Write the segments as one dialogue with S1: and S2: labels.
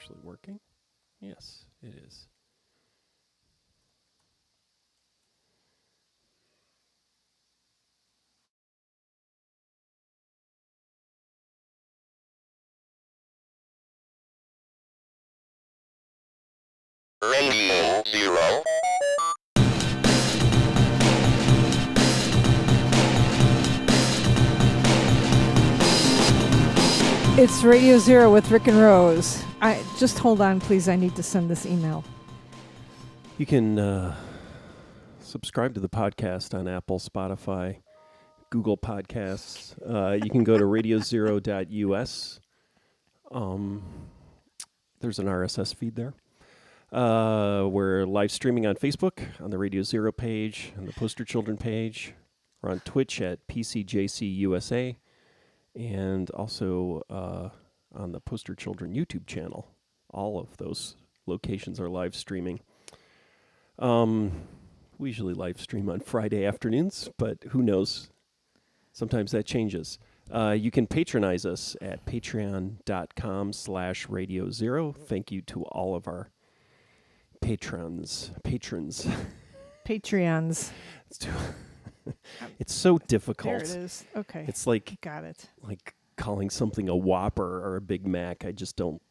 S1: actually working? Yes, it is.
S2: Radio Zero.
S3: It's Radio Zero with Rick and Rose. Just hold on, please. I need to send this email.
S1: You can subscribe to the podcast on Apple, Spotify, Google Podcasts. You can go to radiozero.us. There's an RSS feed there. We're live streaming on Facebook, on the Radio Zero page, on the Poster Children page. We're on Twitch at PCJCUSA, and also on the Poster Children YouTube channel. All of those locations are live streaming. We usually live stream on Friday afternoons, but who knows? Sometimes that changes. You can patronize us at patreon.com/Radio Zero. Thank you to all of our patrons.
S3: Patreons.
S1: It's so difficult.
S3: There it is. Okay.
S1: It's like
S3: got it.
S1: Like calling something a Whopper or a Big Mac. I don't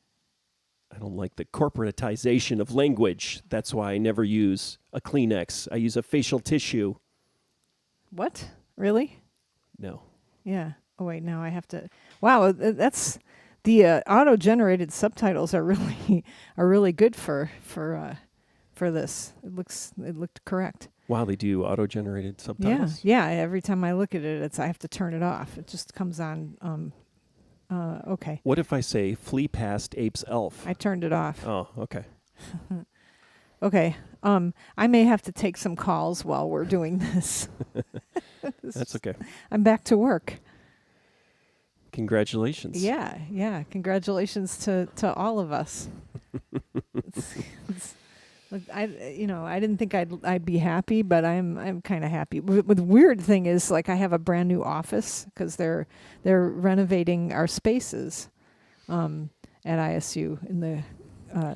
S1: like the corporatization of language. That's why I never use a Kleenex. I use a facial tissue.
S3: What? Really?
S1: No.
S3: Yeah. Oh wait, now I have to. Wow, that's the auto-generated subtitles are really good for this. It looked correct.
S1: Wow, they do auto-generated subtitles?
S3: Yeah. Every time I look at it, I have to turn it off. It just comes on. Okay.
S1: What if I say flee past ape's elf?
S3: I turned it off.
S1: Oh, okay.
S3: Okay. I may have to take some calls while we're doing this.
S1: That's okay.
S3: I'm back to work.
S1: Congratulations.
S3: Yeah. Congratulations to all of us. Look, I didn't think I'd be happy, but I'm kind of happy. But the weird thing is, like, I have a brand new office because they're renovating our spaces at ISU in the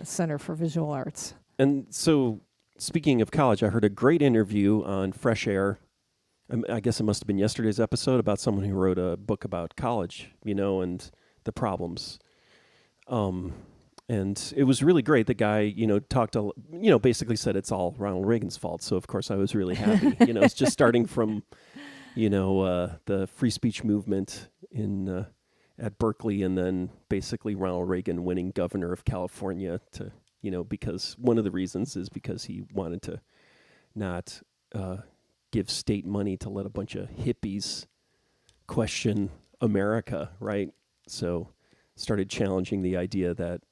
S3: Center for Visual Arts.
S1: And so, speaking of college, I heard a great interview on Fresh Air. I guess it must have been yesterday's episode about someone who wrote a book about college, and the problems. And it was really great. The guy, basically said it's all Ronald Reagan's fault. So, of course, I was really happy. It's just starting from, the free speech movement at Berkeley, and then basically Ronald Reagan winning governor of California because one of the reasons is because he wanted to not give state money to let a bunch of hippies question America, right? So started challenging the idea that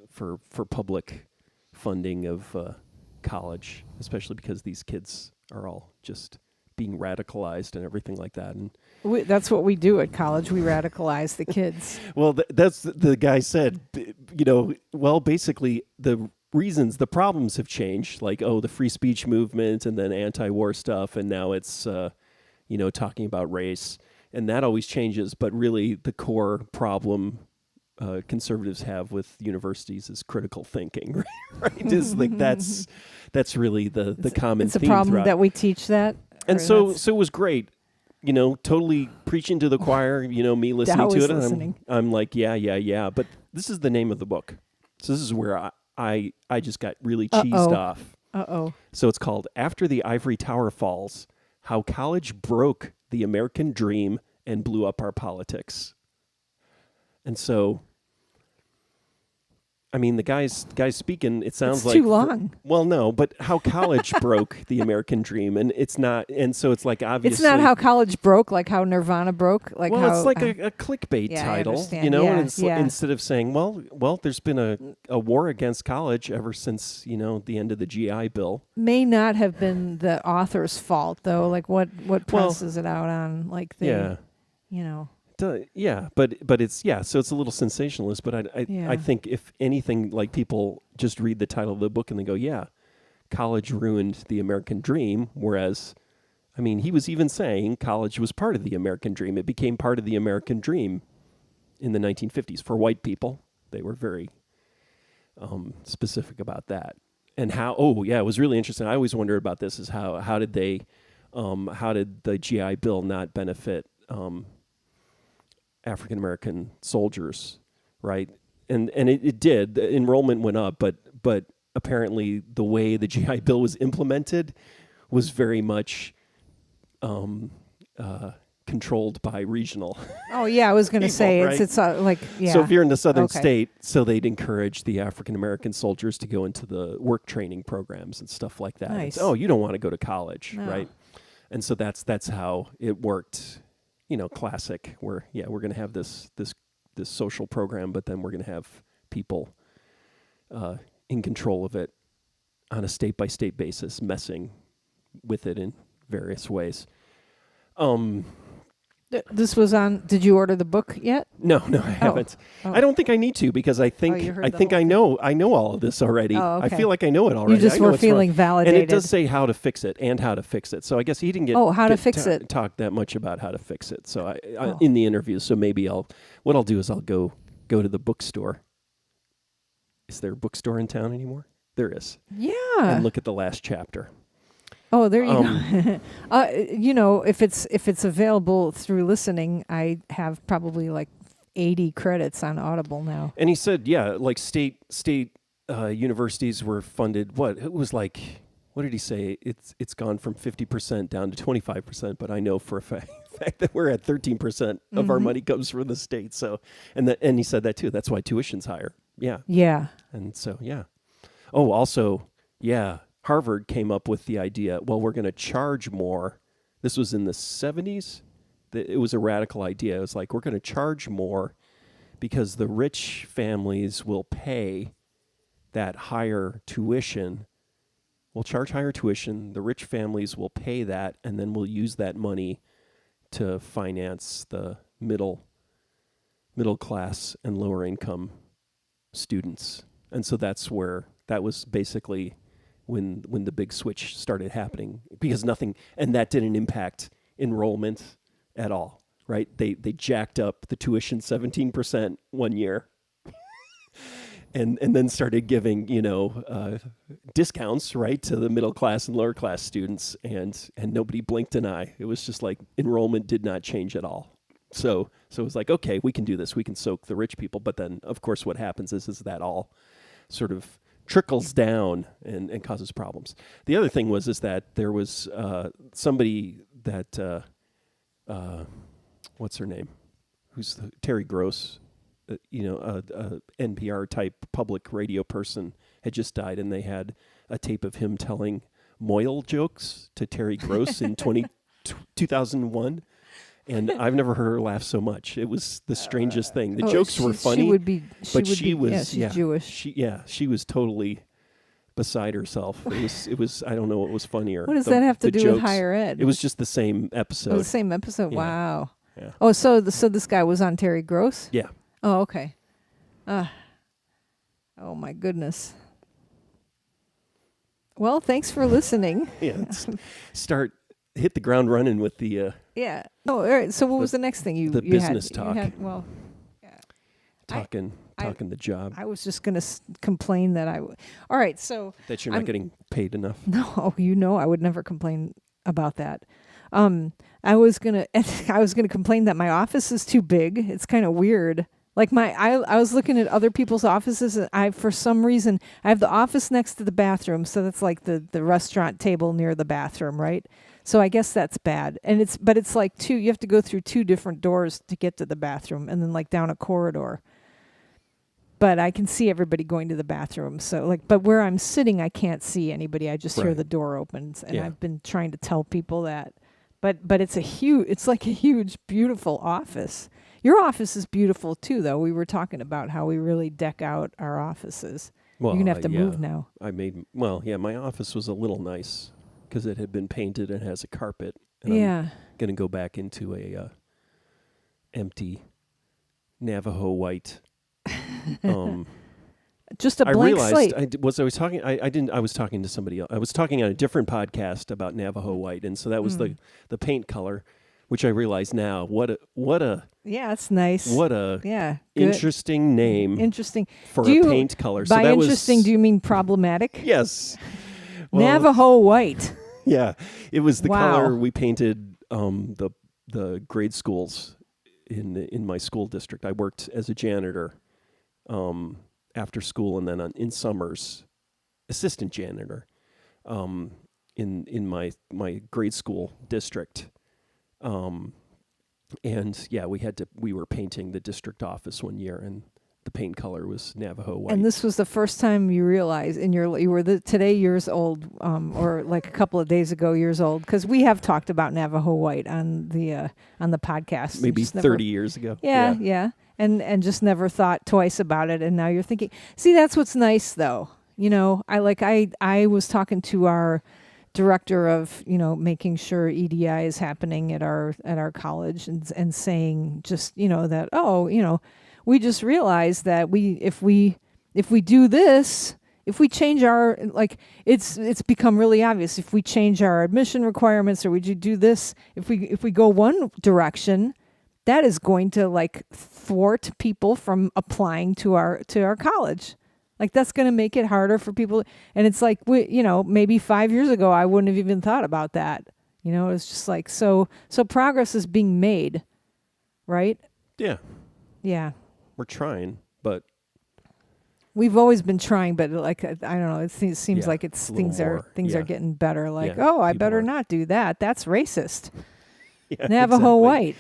S1: for public funding of college, especially because these kids are all just being radicalized and everything like that. And
S3: that's what we do at college. We radicalize the kids.
S1: Well, that's the guy said, basically the problems have changed, like, the free speech movement and then anti-war stuff. And now it's, talking about race, and that always changes. But really the core problem conservatives have with universities is critical thinking, right? Is like that's really the common theme.
S3: It's a problem
S1: throughout.
S3: that we teach that.
S1: And so it was great, totally preaching to the choir, me listening to it. And I'm like, yeah. But this is the name of the book. So this is where I just got really cheesed off. So it's called After the Ivory Tower Falls, How College Broke the American Dream and Blew Up Our Politics. And so, I mean, the guy's speaking, it sounds
S3: it's
S1: like...
S3: too long.
S1: Well, no, but how college broke the American dream, and it's not... And so it's like, obviously...
S3: It's not how college broke, like how Nirvana broke.
S1: It's like a clickbait title,
S3: I understand.
S1: Instead of saying, well, there's been a war against college ever since, the end of the GI Bill.
S3: May not have been the author's fault, though. Like, what presses it out on? Like, they,
S1: but it's so it's a little sensationalist. But I think if anything, like, people just read the title of the book and they go, college ruined the American dream. Whereas, I mean, he was even saying college was part of the American dream. It became part of the American dream in the 1950s for white people. They were very specific about that. And how? Oh, yeah, it was really interesting. I always wondered about this: is how did the GI Bill not benefit African American soldiers, right? And it did. The enrollment went up, but apparently the way the GI Bill was implemented was very much controlled by regional.
S3: Oh yeah, I was going to
S1: people,
S3: say
S1: right?
S3: it's like yeah.
S1: So if you're in the southern
S3: Okay.
S1: state, so they'd encourage the African American soldiers to go into the work training programs and stuff like that.
S3: Nice.
S1: It's, oh, you don't want to go to college,
S3: No.
S1: right? And so that's how it worked. Classic. Where we're going to have this social program, but then we're going to have people in control of it on a state by state basis, messing with it in various ways.
S3: This was on. Did you order the book yet?
S1: No, I haven't.
S3: Oh.
S1: I don't think I need to because I think
S3: you heard
S1: I
S3: the
S1: think
S3: whole
S1: I know all of this already.
S3: Oh, okay.
S1: I feel like I know it already.
S3: You just
S1: I know
S3: were
S1: what's wrong.
S3: feeling
S1: And
S3: validated.
S1: it does say how to fix it and how to fix it. So I guess he didn't get
S3: how to fix it.
S1: talk that much about how to fix it. So I
S3: Oh.
S1: in the interview. So maybe I'll do is I'll go to the bookstore. Is there a bookstore in town anymore? There is.
S3: Yeah.
S1: And look at the last chapter.
S3: Oh, there you go. If it's available through listening, I have probably like 80 credits on Audible now.
S1: And he said, like state universities were funded. It was like, what did he say? It's gone from 50% down to 25%. But I know for a fact that we're at 13% of our money comes from the state. So, and he said that too. That's why tuition's higher. Yeah.
S3: Yeah.
S1: And so, yeah. Oh, also, yeah. Harvard came up with the idea, well, we're going to charge more. This was in the 70s. It was a radical idea. It was like, we're going to charge more because the rich families will pay that higher tuition. We'll charge higher tuition. The rich families will pay that, and then we'll use that money to finance the middle class and lower income students. And so that was basically when the big switch started happening, because that didn't impact enrollment at all, right? They jacked up the tuition 17% one year and then started giving, discounts, right, to the middle class and lower class students, and nobody blinked an eye. It was just like enrollment did not change at all. So it was like, okay, we can do this. We can soak the rich people. But then, of course, what happens is that all sort of trickles down and causes problems. The other thing is that there was somebody that, what's her name? Who's Terry Gross, NPR type public radio person, had just died, and they had a tape of him telling Moyle jokes to Terry Gross in 2001. And I've never heard her laugh so much. It was the strangest thing. The jokes were funny, but she was
S3: Jewish.
S1: She was totally beside herself. It was. I don't know what was funnier.
S3: What does that have to do
S1: jokes.
S3: with higher ed?
S1: It was just the same episode.
S3: Oh, the same episode.
S1: Yeah.
S3: Wow.
S1: Yeah.
S3: Oh, so this guy was on Terry Gross?
S1: Yeah.
S3: Oh, okay. Oh my goodness. Well, thanks for listening.
S1: Yeah. Hit the ground running with the
S3: Yeah. Oh, all right. So what was the next thing you
S1: business
S3: had?
S1: talk.
S3: You had, well,
S1: talking the job
S3: I was just going to complain that all right. So
S1: that you're not getting paid enough.
S3: no, I would never complain about that. I was gonna complain that my office is too big. It's kind of weird. Like I was looking at other people's offices, and for some reason I have the office next to the bathroom, so that's like the restaurant table near the bathroom, right? So I guess that's bad. And it's like you have to go through two different doors to get to the bathroom, and then like down a corridor. But I can see everybody going to the bathroom. So but where I'm sitting, I can't see anybody. I just hear
S1: Right.
S3: the door opens, and
S1: Yeah.
S3: I've been trying to tell people that. But it's like a huge, beautiful office. Your office is beautiful too, though. We were talking about how we really deck out our offices.
S1: Well,
S3: You're gonna have to move now.
S1: My office was a little nice because it had been painted and has a carpet. And I'm
S3: Yeah.
S1: going to go back into a empty Navajo white.
S3: Just a
S1: I
S3: blank
S1: realized
S3: slate.
S1: I was talking to somebody else. I was talking on a different podcast about Navajo white, and so that was the paint color. which I realize now what a
S3: Yeah, it's nice. Yeah, good.
S1: interesting name
S3: Interesting.
S1: for
S3: Do
S1: a
S3: you-
S1: paint color.
S3: By
S1: so that
S3: interesting,
S1: was
S3: do you mean problematic?
S1: yes. Well,
S3: Navajo white.
S1: yeah, it was the
S3: Wow.
S1: color we painted the grade schools in my school district. I worked as a janitor after school, and then in summers, assistant janitor in my grade school district. And yeah, we were painting the district office one year, and the paint color was Navajo white.
S3: And this was the first time you realized you were today years old, or like a couple of days ago years old, because we have talked about Navajo white on the podcast.
S1: Maybe
S3: Just
S1: 30 years ago.
S3: Yeah. And just never thought twice about it, and now you're thinking. See, that's what's nice, though. I was talking to our director of making sure EDI is happening at our college, and saying just that we just realized that if we do this, if we change our it's become really obvious, if we change our admission requirements, or we do this, if we go one direction, that is going to thwart people from applying to our college. That's going to make it harder for people. And it's maybe 5 years ago, I wouldn't have even thought about that. It's just so progress is being made, right?
S1: Yeah.
S3: Yeah.
S1: We're trying, but
S3: we've always been trying, but I don't know. It seems like things are getting better. I better not do that. That's racist.
S1: Yeah,
S3: Navajo
S1: exactly.
S3: white.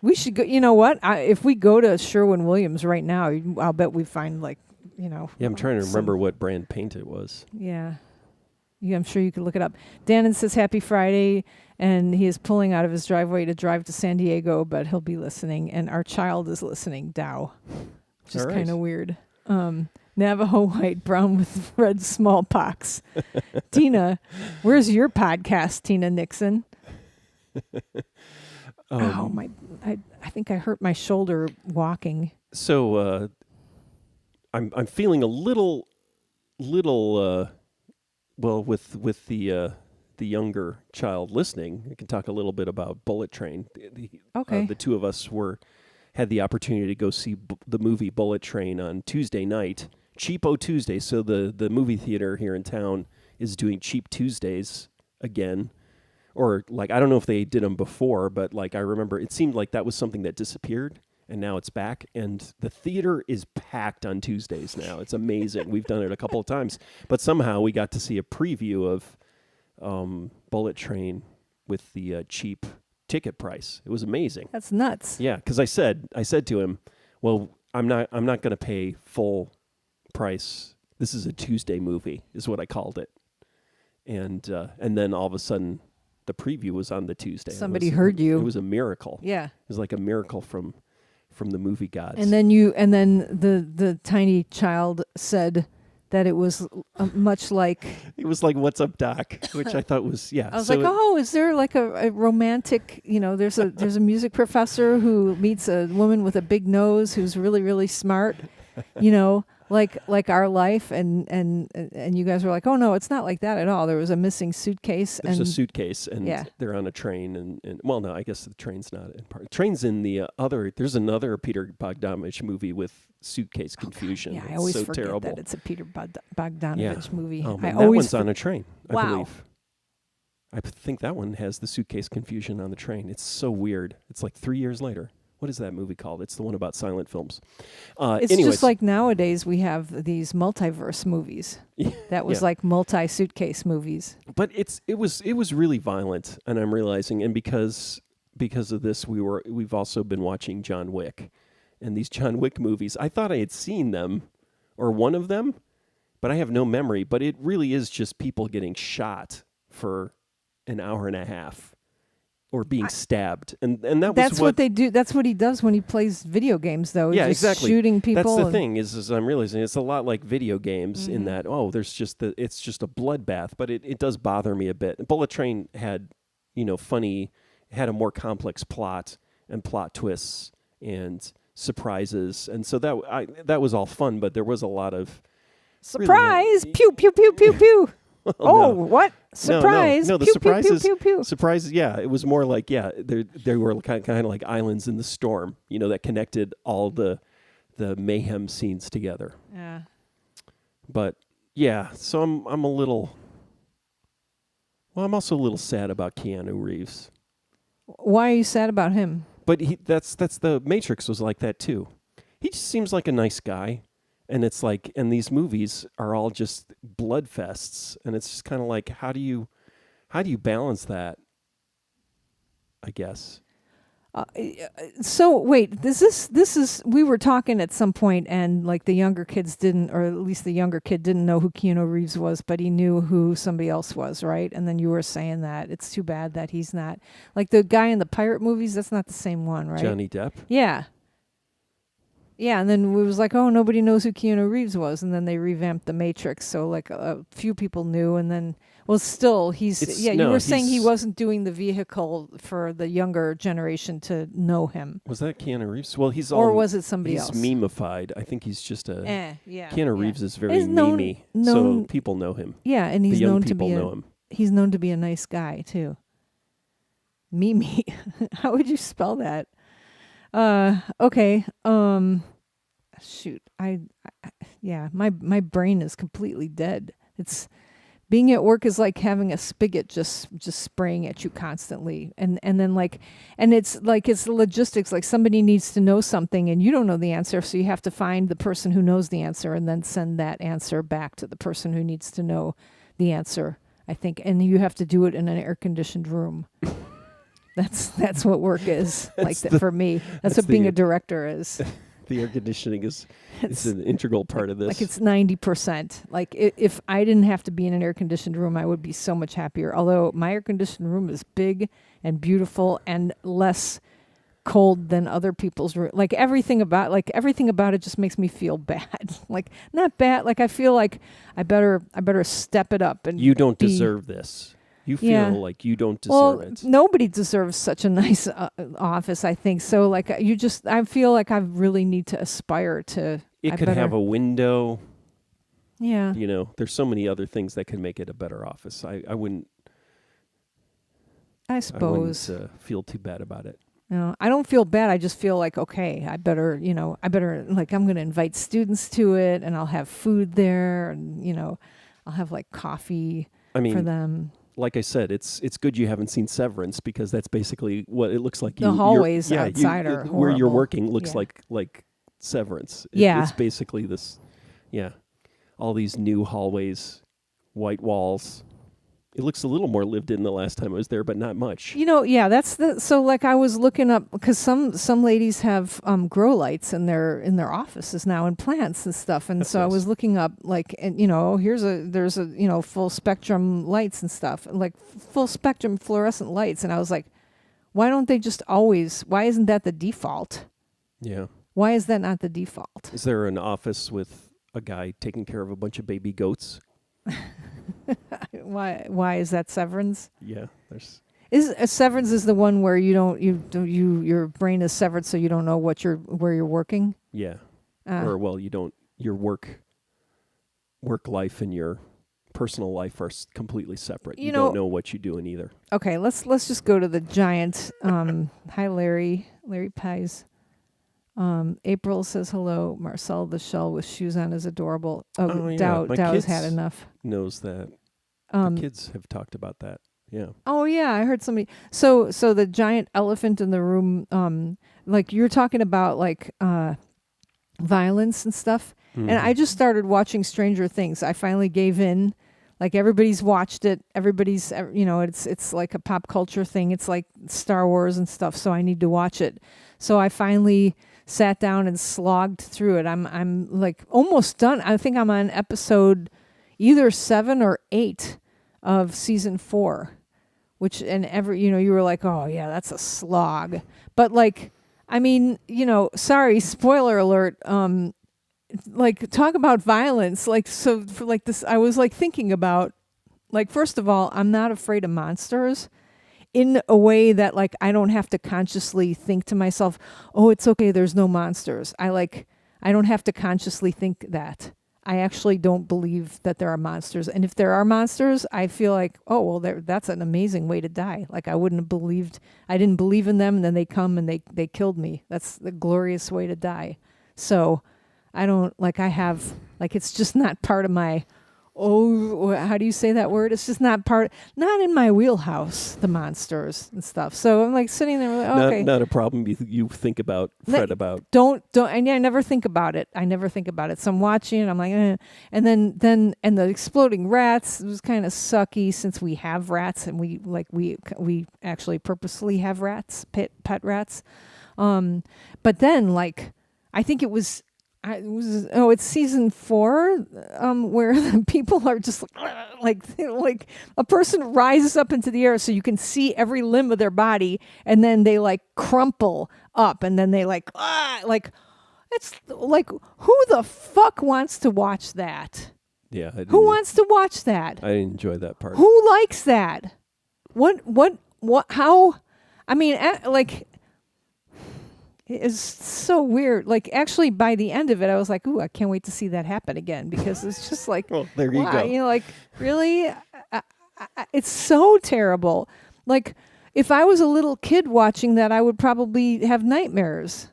S3: We should go. You know what? If we go to Sherwin-Williams right now, I'll bet we find
S1: Yeah, I'm trying to remember what brand paint it was.
S3: Yeah, I'm sure you could look it up. Dannon says happy Friday, and he is pulling out of his driveway to drive to San Diego, but he'll be listening. And our child is listening, Dow, which is kind of weird. Navajo white, brown with red smallpox. Tina, where's your podcast, Tina Nixon? I think I hurt my shoulder walking.
S1: So I'm feeling a little well with the younger child listening. I can talk a little bit about Bullet Train.
S3: Okay.
S1: The two of us had the opportunity to go see the movie Bullet Train on Tuesday night, Cheapo Tuesday. So the movie theater here in town is doing Cheap Tuesdays again. Or I don't know if they did them before, but I remember it seemed like that was something that disappeared, and now it's back. And the theater is packed on Tuesdays now. It's amazing. We've done it a couple of times, but somehow we got to see a preview of Bullet Train with the cheap ticket price. It was amazing.
S3: That's nuts.
S1: Yeah, because I said to him, "Well, I'm not going to pay full price. This is a Tuesday movie," is what I called it. And then all of a sudden, the preview was on the Tuesday.
S3: Somebody heard you.
S1: It was a miracle.
S3: Yeah.
S1: It was like a miracle from the movie gods.
S3: And then the tiny child said that it was much like...
S1: It was like, "What's up, Doc?" Which I thought was, yeah.
S3: I was is there a romantic, there's a music professor who meets a woman with a big nose who's really, really smart, like our life, and you guys were like, "Oh no, it's not like that at all." There was a missing suitcase.
S1: There's a suitcase, and
S3: yeah.
S1: They're on a train, and well, no, I guess the train's not in part. Train's in the other. There's another Peter Bogdanovich movie with suitcase confusion.
S3: Yeah, I always
S1: so
S3: forget
S1: terrible.
S3: that it's a Peter Bogdanovich movie.
S1: Oh,
S3: I
S1: that
S3: always
S1: one's on a train, I
S3: Wow.
S1: believe. I think that one has the suitcase confusion on the train. It's so weird. It's 3 years later. What is that movie called? It's the one about silent films.
S3: It's
S1: anyways.
S3: just like nowadays we have these multiverse movies. That was like multi-suitcase movies.
S1: But it was really violent, and I'm realizing, and because of this, we've also been watching John Wick, and these John Wick movies. I thought I had seen them, or one of them, but I have no memory. But it really is just people getting shot for an hour and a half. Or being stabbed, and
S3: that's what they do. That's what he does when he plays video games, though.
S1: Yeah,
S3: He's just
S1: exactly.
S3: Shooting people.
S1: That's the thing is I'm realizing it's a lot like video games in that it's just a bloodbath, but it does bother me a bit. Bullet Train had had a more complex plot and plot twists and surprises, and so that was all fun, but there was a lot of
S3: surprise.
S1: Really,
S3: pew pew pew pew pew. Oh,
S1: no.
S3: what? Surprise.
S1: No, the
S3: Pew, pew, pew,
S1: surprises,
S3: pew, pew.
S1: surprises, yeah, it was more like, yeah, they were kind of like islands in the storm, that connected all the mayhem scenes together.
S3: Yeah.
S1: But yeah, so I'm a little, well, I'm also a little sad about Keanu Reeves.
S3: Why are you sad about him?
S1: But that's the Matrix was like that too. He just seems like a nice guy. And it's like, and these movies are all just blood fests, and it's just kind of like, how do you balance that? I guess.
S3: So wait, this is we were talking at some point, and like the younger kids didn't, or at least the younger kid didn't know who Keanu Reeves was, but he knew who somebody else was, right? And then you were saying that it's too bad that he's not like the guy in the pirate movies. That's not the same one, right?
S1: Johnny Depp.
S3: Yeah. Yeah, and then we was like, oh, nobody knows who Keanu Reeves was, and then they revamped The Matrix, so like a few people knew, and then, well, still, you were saying he wasn't doing the vehicle for the younger generation to know him.
S1: Was that Keanu Reeves? Well,
S3: or was it somebody
S1: he's
S3: else?
S1: He's memeified. I think he's just a.
S3: Yeah.
S1: Keanu Reeves is very
S3: he's
S1: memey, so people know him.
S3: Yeah, and he's
S1: the young
S3: known
S1: people
S3: to be
S1: know him.
S3: He's known to be a nice guy too. Mimi, how would you spell that? Okay. Shoot, my brain is completely dead. It's being at work is like having a spigot just spraying at you constantly, and then it's the logistics. Like somebody needs to know something, and you don't know the answer, so you have to find the person who knows the answer, and then send that answer back to the person who needs to know the answer. I think, and you have to do it in an air conditioned room. That's what work is like that for me. That's what being a director is.
S1: The air conditioning is an integral part of this.
S3: Like it's 90%. Like if I didn't have to be in an air conditioned room, I would be so much happier. Although my air conditioned room is big and beautiful and less cold than other people's room. Like everything about it just makes me feel bad. Like not bad. Like I feel like I better step it up and
S1: you don't deserve this. You feel like you don't deserve it.
S3: Nobody deserves such a nice office, I think. So, like, I feel like I really need to aspire to.
S1: It could have a window.
S3: Yeah.
S1: There's so many other things that could make it a better office. I wouldn't.
S3: I suppose.
S1: I wouldn't feel too bad about it.
S3: No, I don't feel bad. I just feel like, okay, I better, like, I'm going to invite students to it, and I'll have food there, and, I'll have, like, coffee for them.
S1: Like I said, it's good you haven't seen Severance, because that's basically what it looks like.
S3: The hallways outside are horrible.
S1: Where you're working looks like Severance. It's basically this, all these new hallways, white walls. It looks a little more lived in the last time I was there, but not much. So like I was looking up, because some ladies have grow lights in their offices now, and plants and stuff, and so nice. I was looking up like, and there's a full spectrum lights and stuff, like full spectrum fluorescent lights, and I was like, why don't they just always? Why isn't that the default? Yeah.
S3: Why is that not the default?
S1: Is there an office with a guy taking care of a bunch of baby goats?
S3: Why is that Severance?
S1: Yeah, there's
S3: Severance is the one where your brain is severed, so you don't know where you're working.
S1: Yeah, you don't. Your work life and your personal life are completely separate. You don't know what you do in either.
S3: Okay, let's just go to the giant. Hi, Larry Pies. April says hello. Marcel the shell with shoes on is adorable. Dow's had enough.
S1: Knows that. The kids have talked about that. Yeah. Oh
S3: yeah, I heard somebody. So the giant elephant in the room. Like you're talking about like violence and stuff. Mm-hmm. And I just started watching Stranger Things. I finally gave in. Like everybody's watched it. Everybody's it's like a pop culture thing. It's like Star Wars and stuff. So I need to watch it. So I finally sat down and slogged through it. I'm like almost done. I think I'm on episode either 7 or 8 of season 4, you were like, oh yeah, that's a slog. But like, I mean, sorry, spoiler alert. Like talk about violence. Like, so for like this, I was like thinking about, like, first of all, I'm not afraid of monsters. In a way that like I don't have to consciously think to myself, oh, it's okay, there's no monsters. I don't have to consciously think that. I actually don't believe that there are monsters. And if there are monsters, I feel like, oh, well, that's an amazing way to die. Like I didn't believe in them, and then they come and they killed me. That's the glorious way to die. So I don't, like I have, like it's just not part of my, how do you say that word? It's just not in my wheelhouse, the monsters and stuff. So I'm like sitting there like, okay.
S1: Not a problem you think about, fret about.
S3: Don't, and I never think about it. So I'm watching it, I'm like, and then the exploding rats, it was kind of sucky since we have rats and we actually purposely have rats, pet rats. But then like, I think it's season 4, where the people are just like a person rises up into the air so you can see every limb of their body, and then they like crumple up, and then they like it's like, who the fuck wants to watch that?
S1: Yeah.
S3: Who wants to watch that?
S1: I didn't enjoy that part.
S3: Who likes that? What, how? I mean, like, it's so weird. Like, actually, by the end of it, I was like, ooh, I can't wait to see that happen again, because it's just like,
S1: well, there you
S3: wow,
S1: go.
S3: you know, like, really? It's so terrible. Like, if I was a little kid watching that, I would probably have nightmares.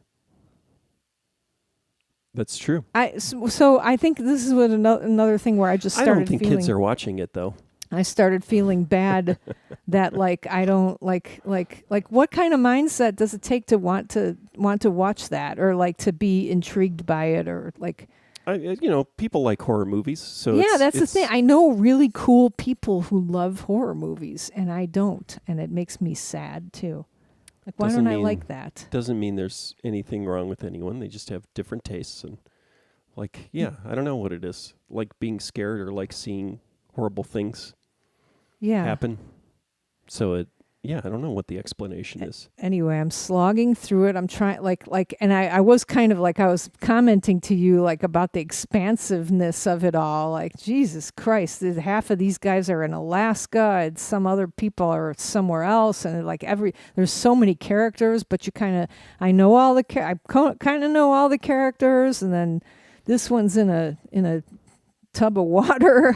S1: That's true.
S3: So I think this is what another thing where I just started
S1: I don't think
S3: feeling,
S1: kids are watching it, though.
S3: I started feeling bad that like I don't like what kind of mindset does it take to want to watch that, or like to be intrigued by it, or like
S1: people like horror movies, so
S3: yeah, that's the thing. I know really cool people who love horror movies, and I don't, and it makes me sad too. Like, why don't I like that?
S1: Doesn't mean there's anything wrong with anyone. They just have different tastes, and like, yeah, I don't know what it is. Like being scared or like seeing horrible things happen. So I don't know what the explanation is.
S3: Anyway, I'm slogging through it. I'm trying and I was kind of like, I was commenting to you like about the expansiveness of it all. Like, Jesus Christ, half of these guys are in Alaska, and some other people are somewhere else, and like there's so many characters, but I kind of know all the characters, and then this one's in a tub of water.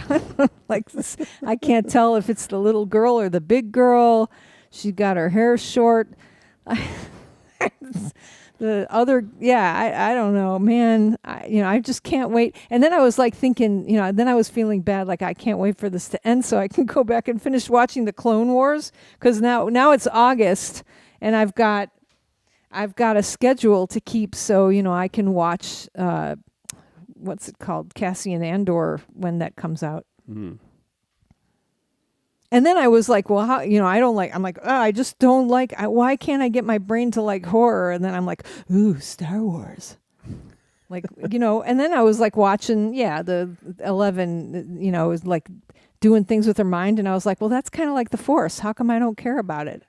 S3: Like this, I can't tell if it's the little girl or the big girl. She got her hair short. The other, I don't know, man. I just can't wait. And then I was like thinking, then I was feeling bad, like I can't wait for this to end so I can go back and finish watching the Clone Wars, because now it's August, and I've got a schedule to keep, so I can watch what's it called, Cassian Andor, when that comes out.
S1: Mm.
S3: And then I was like, well, how, I don't like, I'm like, I just don't like, why can't I get my brain to like horror? And then I'm like, ooh, Star Wars. Like, and then I was like watching, the 11, was like doing things with her mind. And I was like, well, that's kind of like the Force. How come I don't care about it?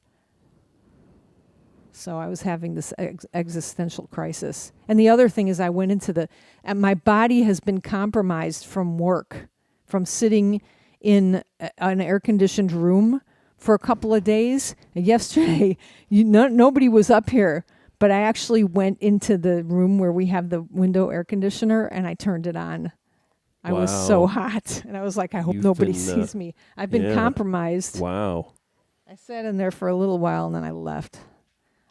S3: So I was having this existential crisis. And the other thing is I went into my body has been compromised from work, from sitting in an air-conditioned room for a couple of days. And yesterday, nobody was up here, but I actually went into the room where we have the window air conditioner, and I turned it on. I was so hot. And I was like, I hope nobody sees me. I've been compromised.
S1: Wow.
S3: I sat in there for a little while, and then I left.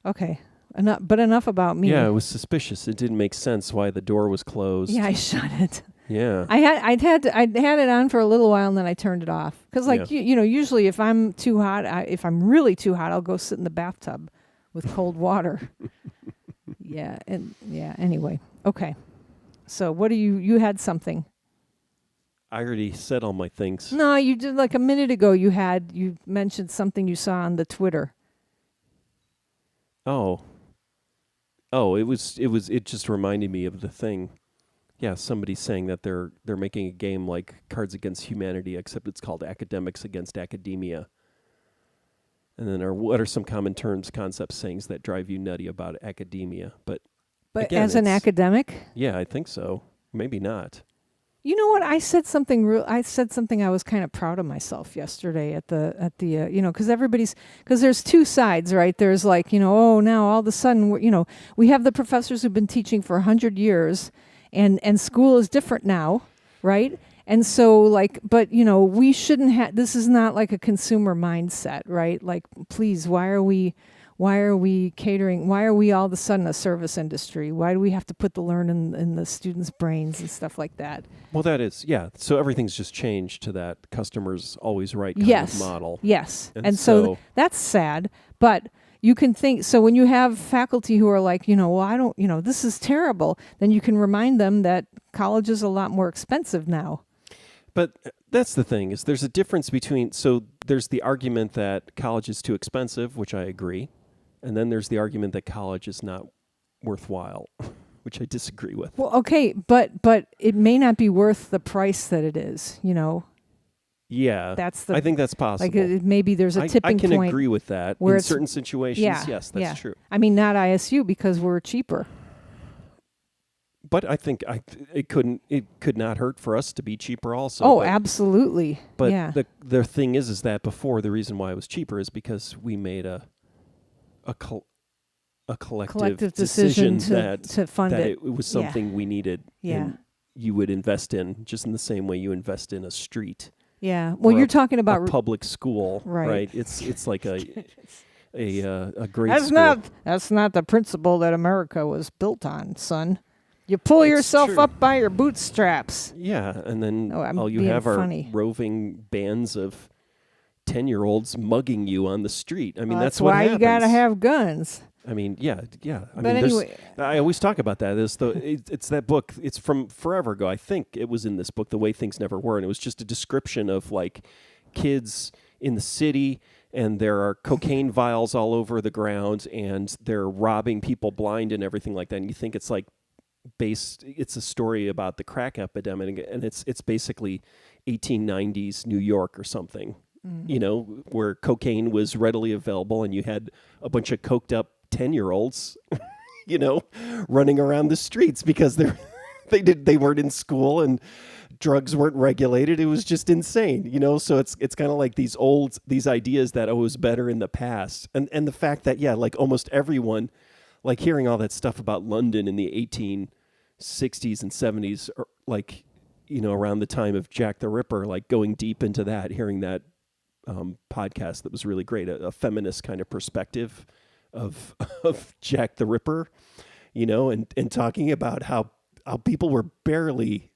S3: Okay, enough about me.
S1: Yeah, it was suspicious. It didn't make sense why the door was closed.
S3: Yeah, I shut it.
S1: Yeah.
S3: I'd had it on for a little while, and then I turned it off. Because usually if I'm too hot, if I'm really too hot, I'll go sit in the bathtub with cold water. Anyway. Okay. So what do you had something?
S1: I already said all my things.
S3: No, you did like a minute ago. You mentioned something you saw on the Twitter.
S1: It just reminded me of the thing. Yeah, somebody's saying that they're making a game like Cards Against Humanity, except it's called Academics Against Academia. And then what are some common terms, concepts, sayings that drive you nutty about academia? But again,
S3: as an academic?
S1: Yeah, I think so. Maybe not.
S3: You know what? I said something I was kind of proud of myself yesterday at the because there's two sides, right? There's like, now all of a sudden, we have the professors who've been teaching for 100 years, and school is different now. right? And so like, but we shouldn't have, this is not like a consumer mindset, right? Like, please, why are we catering? Why are we all of a sudden a service industry? Why do we have to put the learn in the students' brains and stuff like that?
S1: Well, that is, yeah. So everything's just changed to that customers always right kind
S3: Yes.
S1: of model.
S3: Yes.
S1: And
S3: And so that's sad, but you can think, so when you have faculty who are like, well, I don't, this is terrible, then you can remind them that college is a lot more expensive now.
S1: But that's the thing, is there's a difference between, so there's the argument that college is too expensive, which I agree. And then there's the argument that college is not worthwhile, which I disagree with.
S3: Well, okay, but it may not be worth the price that it is,
S1: Yeah,
S3: That's the,
S1: I think that's possible.
S3: like maybe there's a tipping
S1: I can
S3: point.
S1: agree with that.
S3: where
S1: In
S3: it's-
S1: certain situations,
S3: Yeah,
S1: yes, that's true.
S3: I mean, not ISU because we're cheaper.
S1: But I think it could not hurt for us to be cheaper also.
S3: Oh,
S1: but,
S3: absolutely.
S1: But
S3: yeah.
S1: the thing is that before, the reason why it was cheaper is because we made a collective decision
S3: to fund
S1: that
S3: it.
S1: it was something we needed.
S3: Yeah.
S1: And you would invest in just in the same way you invest in a street.
S3: Yeah. Well,
S1: or
S3: you're talking about
S1: a public school,
S3: Right.
S1: It's like a great
S3: that's
S1: school.
S3: that's not the principle that America was built on, son. You pull
S1: It's
S3: yourself
S1: true.
S3: up by your bootstraps.
S1: Yeah, and then
S3: Oh, I'm
S1: all you
S3: being
S1: have are
S3: funny.
S1: roving bands of 10-year-olds mugging you on the street. I mean,
S3: Well,
S1: that's what
S3: why
S1: happens.
S3: you gotta have guns.
S1: I mean, yeah. I
S3: But
S1: mean,
S3: anyway,
S1: I always talk about that. It's that book. It's from forever ago. I think it was in this book, The Way Things Never Were, and it was just a description of like kids in the city, and there are cocaine vials all over the ground, and they're robbing people blind and everything like that. And you think it's like it's a story about the crack epidemic, and it's basically 1890s New York or something. Where cocaine was readily available, and you had a bunch of coked up 10-year-olds, running around the streets because they weren't in school and drugs weren't regulated. It was just insane, So it's kind of like these ideas that it was better in the past, and the fact that like almost everyone, like hearing all that stuff about London in the 1860s and 70s, or like around the time of Jack the Ripper, like going deep into that, hearing that podcast that was really great, a feminist kind of perspective of Jack the Ripper, and talking about how people were barely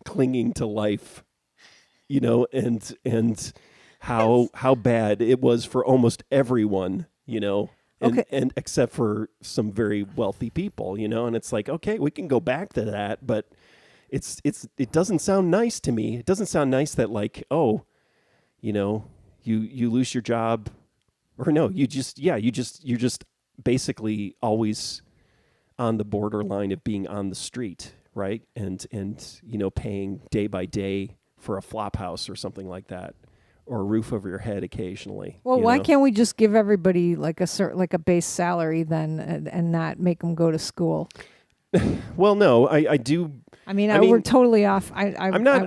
S1: clinging to life, and how bad it was for almost everyone, and except for some very wealthy people, and it's like, okay, we can go back to that, but it doesn't sound nice to me. It doesn't sound nice that like, oh, you lose your job, or no, you're just basically always on the borderline of being on the street, right? And paying day by day for a flop house or something like that, or a roof over your head occasionally.
S3: well, why can't we just give everybody like a base salary then, and not make them go to school?
S1: Well, no, I do.
S3: I mean, we're totally off.
S1: I'm not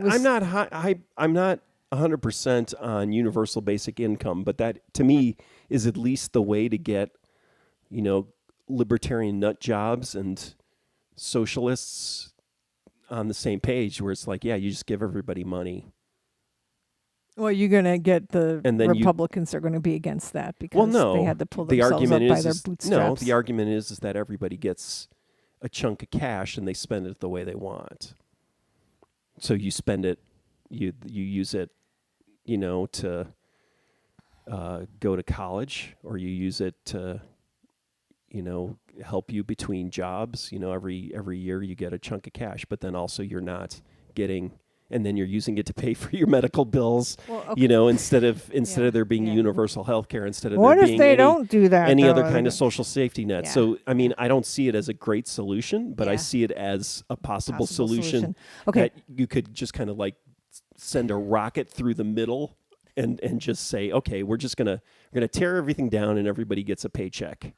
S1: 100% on universal basic income, but that to me is at least the way to get, libertarian nut jobs and socialists on the same page, where it's like, yeah, you just give everybody money.
S3: Well, you're going to get the
S1: And then
S3: Republicans are going to be against that because they had to pull
S1: the
S3: themselves
S1: argument
S3: up by
S1: is,
S3: their
S1: is
S3: bootstraps.
S1: the argument is that everybody gets a chunk of cash and they spend it the way they want. So you spend it, you use it, to go to college, or you use it to, help you between jobs. Every year you get a chunk of cash, but then also you're not getting, and then you're using it to pay for your medical bills.
S3: Well, okay.
S1: Instead of there being universal health care, instead of
S3: What
S1: there
S3: if
S1: being
S3: they don't do that?
S1: any
S3: though?
S1: other kind of social safety net.
S3: Yeah.
S1: So, I mean, I don't see it as a great solution, but I
S3: Yeah.
S1: see it as a possible solution.
S3: Okay.
S1: That you could just kind of like send a rocket through the middle and just say, okay, we're gonna tear everything down and everybody gets a paycheck.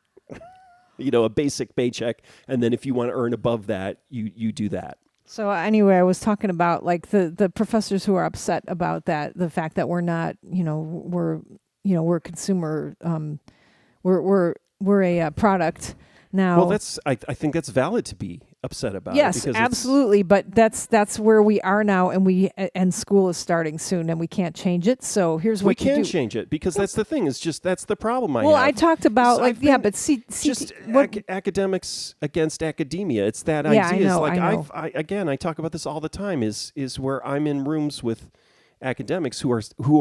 S1: A basic paycheck, and then if you want to earn above that, you do that.
S3: So anyway, I was talking about like the professors who are upset about that, the fact that we're not, we're consumer, we're a product now.
S1: Well, I think that's valid to be upset about it.
S3: Yes,
S1: Because it's-
S3: absolutely. But that's where we are now, and school is starting soon, and we can't change it. So here's
S1: we
S3: what you
S1: can
S3: do.
S1: change it because that's the thing. It's just that's the problem I
S3: Well,
S1: have.
S3: I talked about
S1: So
S3: like
S1: I've
S3: yeah,
S1: been
S3: but see
S1: just
S3: what,
S1: academics against academia. It's that
S3: Yeah, I
S1: idea. It's
S3: know,
S1: like
S3: I know.
S1: I talk about this all the time. Is where I'm in rooms with academics who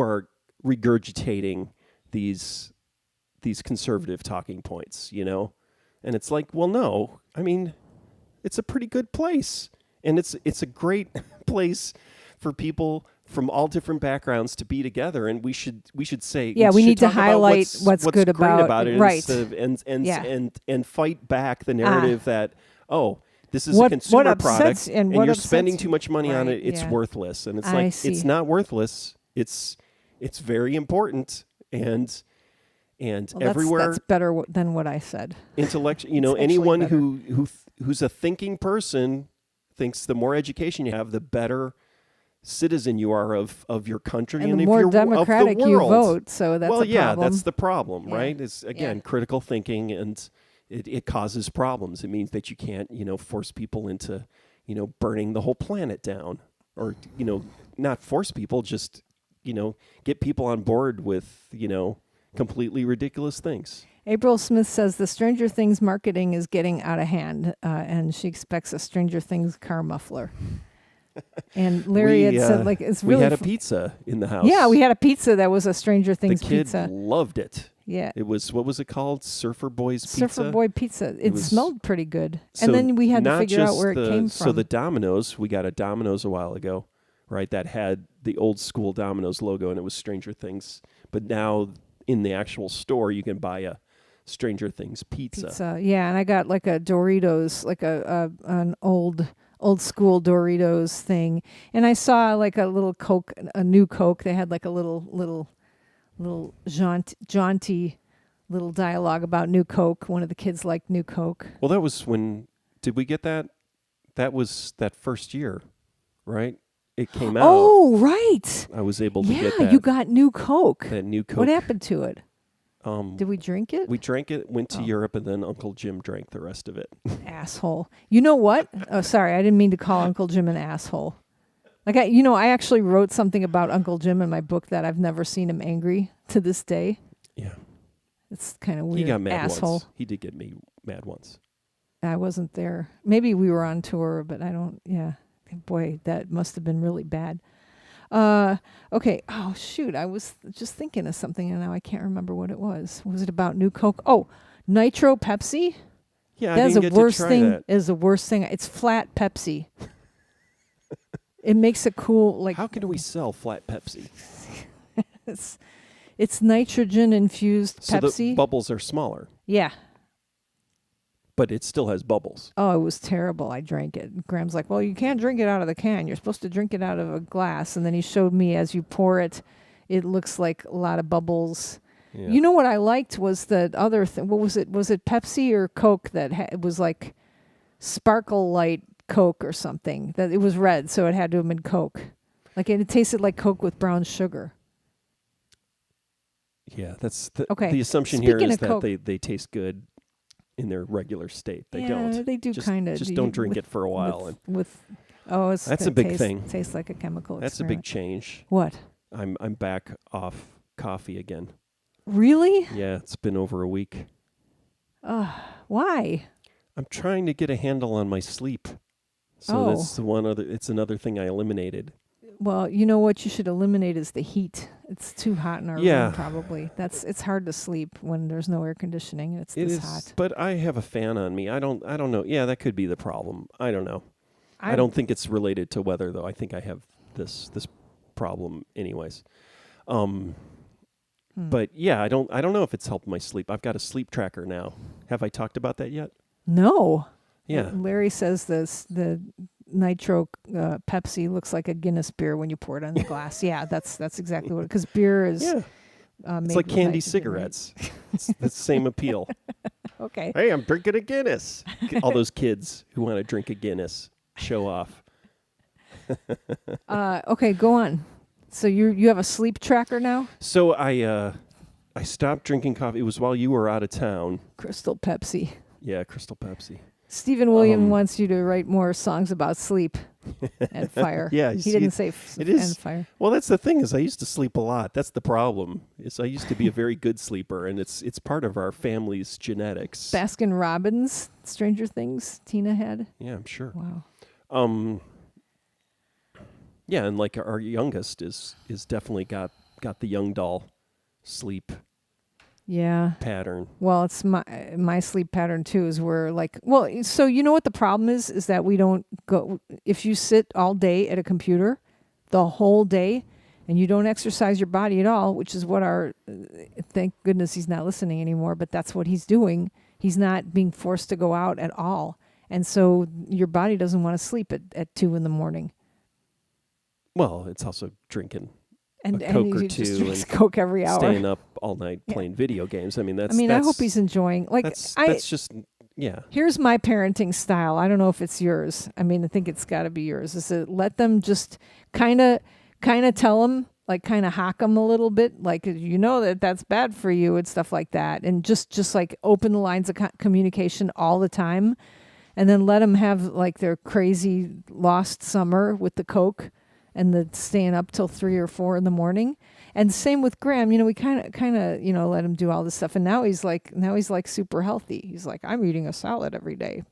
S1: are regurgitating these conservative talking points, and it's like, well, no, I mean, it's a pretty good place, and it's a great place for people from all different backgrounds to be together, and we should say
S3: Yeah, we
S1: should
S3: need to
S1: talk about
S3: highlight what's good
S1: great
S3: about
S1: it,
S3: right.
S1: instead of,
S3: Yeah.
S1: and fight back the narrative that this is
S3: What
S1: a consumer
S3: upsets-
S1: product
S3: and what
S1: you're
S3: upsets
S1: spending
S3: you-
S1: too much money on
S3: Right,
S1: it. It's
S3: yeah.
S1: worthless, and it's
S3: I
S1: like
S3: see.
S1: it's not worthless. It's very important, and
S3: well,
S1: everywhere
S3: that's better than what I said.
S1: intellectual.
S3: It's actually
S1: Anyone
S3: better.
S1: who's a thinking person thinks the more education you have, the better citizen you are of your country
S3: And
S1: and
S3: the
S1: of
S3: more
S1: your
S3: democratic
S1: of the
S3: you
S1: world.
S3: vote, so that's
S1: well,
S3: a
S1: yeah,
S3: problem.
S1: that's the problem,
S3: Yeah.
S1: right? It's again
S3: Yeah.
S1: critical thinking, and it causes problems. It means that you can't force people into burning the whole planet down, or not force people, just get people on board with completely ridiculous things.
S3: April Smith says the Stranger Things marketing is getting out of hand, and she expects a Stranger Things car muffler. And Larry had said, like, it's really
S1: we had a pizza in the house.
S3: Yeah, we had a pizza that was a Stranger Things
S1: the kid
S3: pizza.
S1: loved it.
S3: Yeah.
S1: It was, what was it called? Surfer Boys Pizza?
S3: Surfer Boy Pizza. It
S1: was-
S3: smelled pretty good.
S1: So
S3: And then we had to
S1: not
S3: figure out
S1: just
S3: where it came
S1: So
S3: from.
S1: the Domino's, we got a Domino's a while ago, right? That had the old school Domino's logo, and it was Stranger Things. But now in the actual store, you can buy a Stranger Things pizza.
S3: Yeah, and I got like a Doritos, like an old school Doritos thing. And I saw like a little Coke, a new Coke. They had like a little jaunty little dialogue about new Coke. One of the kids liked new Coke.
S1: Well, that was when, did we get that? That was that first year, right? It came out.
S3: Oh, right.
S1: I was able to
S3: Yeah,
S1: get that.
S3: you got new Coke.
S1: that new Coke.
S3: What happened to it?
S1: Um,
S3: Did we drink it?
S1: we drank it, went to
S3: Oh.
S1: Europe, and then Uncle Jim drank the rest of it.
S3: Asshole. You know what? Oh, sorry. I didn't mean to call Uncle Jim an asshole. Like, I actually wrote something about Uncle Jim in my book that I've never seen him angry to this day.
S1: Yeah.
S3: It's kind of weird.
S1: He got mad
S3: asshole.
S1: once. He did get me mad once.
S3: I wasn't there. Maybe we were on tour, but I don't. Yeah. Boy, that must have been really bad. Okay. Oh, shoot. I was just thinking of something, and now I can't remember what it was. Was it about new Coke? Oh, Nitro Pepsi?
S1: Yeah, I
S3: That's
S1: didn't
S3: the
S1: get
S3: worst
S1: to try
S3: thing.
S1: that.
S3: Is the worst thing. It's flat Pepsi. It makes a cool, like,
S1: How can we sell flat Pepsi?
S3: it's nitrogen infused
S1: So the
S3: Pepsi.
S1: bubbles are smaller,
S3: Yeah.
S1: but it still has bubbles.
S3: Oh, it was terrible. I drank it. Graham's like, well, you can't drink it out of the can. You're supposed to drink it out of a glass. And then he showed me as you pour it, it looks like a lot of bubbles.
S1: Yeah.
S3: You know what I liked was the other thing. What was it? Was it Pepsi or Coke that it was like Sparkle Light Coke or something? That it was red, so it had to have been Coke. Like it tasted like Coke with brown sugar.
S1: Yeah, that's the,
S3: Okay.
S1: the assumption here
S3: Speaking
S1: is
S3: of
S1: that
S3: Coke-
S1: they taste good in their regular state. They
S3: Yeah,
S1: don't.
S3: they do
S1: Just-
S3: kind of.
S1: Just don't drink it for a while. And
S3: That's
S1: a big thing.
S3: Tastes like a chemical.
S1: that's a big
S3: experiment.
S1: change.
S3: What?
S1: I'm back off coffee again.
S3: Really?
S1: Yeah, it's been over a week.
S3: Why?
S1: I'm trying to get a handle on my sleep. So
S3: Oh.
S1: that's it's another thing I eliminated.
S3: Well, you know what you should eliminate is the heat. It's too hot in our
S1: Yeah.
S3: room probably. It's hard to sleep when there's no air conditioning and it's
S1: It
S3: this
S1: is,
S3: hot.
S1: but I have a fan on me. I don't know. Yeah, that could be the problem. I don't know. I don't think it's related to weather though. I think I have this problem anyways. But yeah, I don't know if it's helped my sleep. I've got a sleep tracker now. Have I talked about that yet?
S3: No.
S1: Yeah.
S3: Larry says the nitro Pepsi looks like a Guinness beer when you pour it on the glass. Yeah, that's exactly what. Because beer is.
S1: Yeah.
S3: Made
S1: It's like
S3: with
S1: candy
S3: nitrogen, right?
S1: cigarettes. It's the same appeal.
S3: Okay.
S1: Hey, I'm drinking a Guinness. All those kids who want to drink a Guinness show off.
S3: Okay, go on. So you have a sleep tracker now?
S1: So I stopped drinking coffee. It was while you were out of town.
S3: Crystal Pepsi.
S1: Yeah, Crystal Pepsi.
S3: Stephen William wants you to write more songs about sleep and fire.
S1: Yeah,
S3: he didn't say
S1: it is,
S3: and fire.
S1: Well, that's the thing is I used to sleep a lot. That's the problem. Is I used to be a very good sleeper, and it's part of our family's genetics.
S3: Baskin Robbins, Stranger Things, Tina had.
S1: Yeah, I'm sure.
S3: Wow.
S1: Yeah, and like our youngest is definitely got the young doll sleep
S3: Yeah.
S1: pattern.
S3: Well, it's my sleep pattern too. Is where like, well, so you know what the problem is that we don't go. If you sit all day at a computer, the whole day, and you don't exercise your body at all, which is what thank goodness he's not listening anymore. But that's what he's doing. He's not being forced to go out at all, and so your body doesn't want to sleep at 2 a.m.
S1: Well, it's also drinking
S3: And
S1: a Coke or
S3: he just
S1: two
S3: drinks
S1: and
S3: Coke every hour.
S1: staying up all night playing video games. I mean, that's.
S3: I hope he's enjoying. Like
S1: that's just yeah.
S3: Here's my parenting style. I don't know if it's yours. I think it's got to be yours. Is to let them just kind of tell them, like kind of hock them a little bit, like that's bad for you and stuff like that, and just like open the lines of communication all the time, and then let them have like their crazy lost summer with the Coke and the staying up till 3 or 4 in the morning. And same with Graham, we kind of, let him do all this stuff. And now he's like super healthy. He's like, I'm eating a salad every day.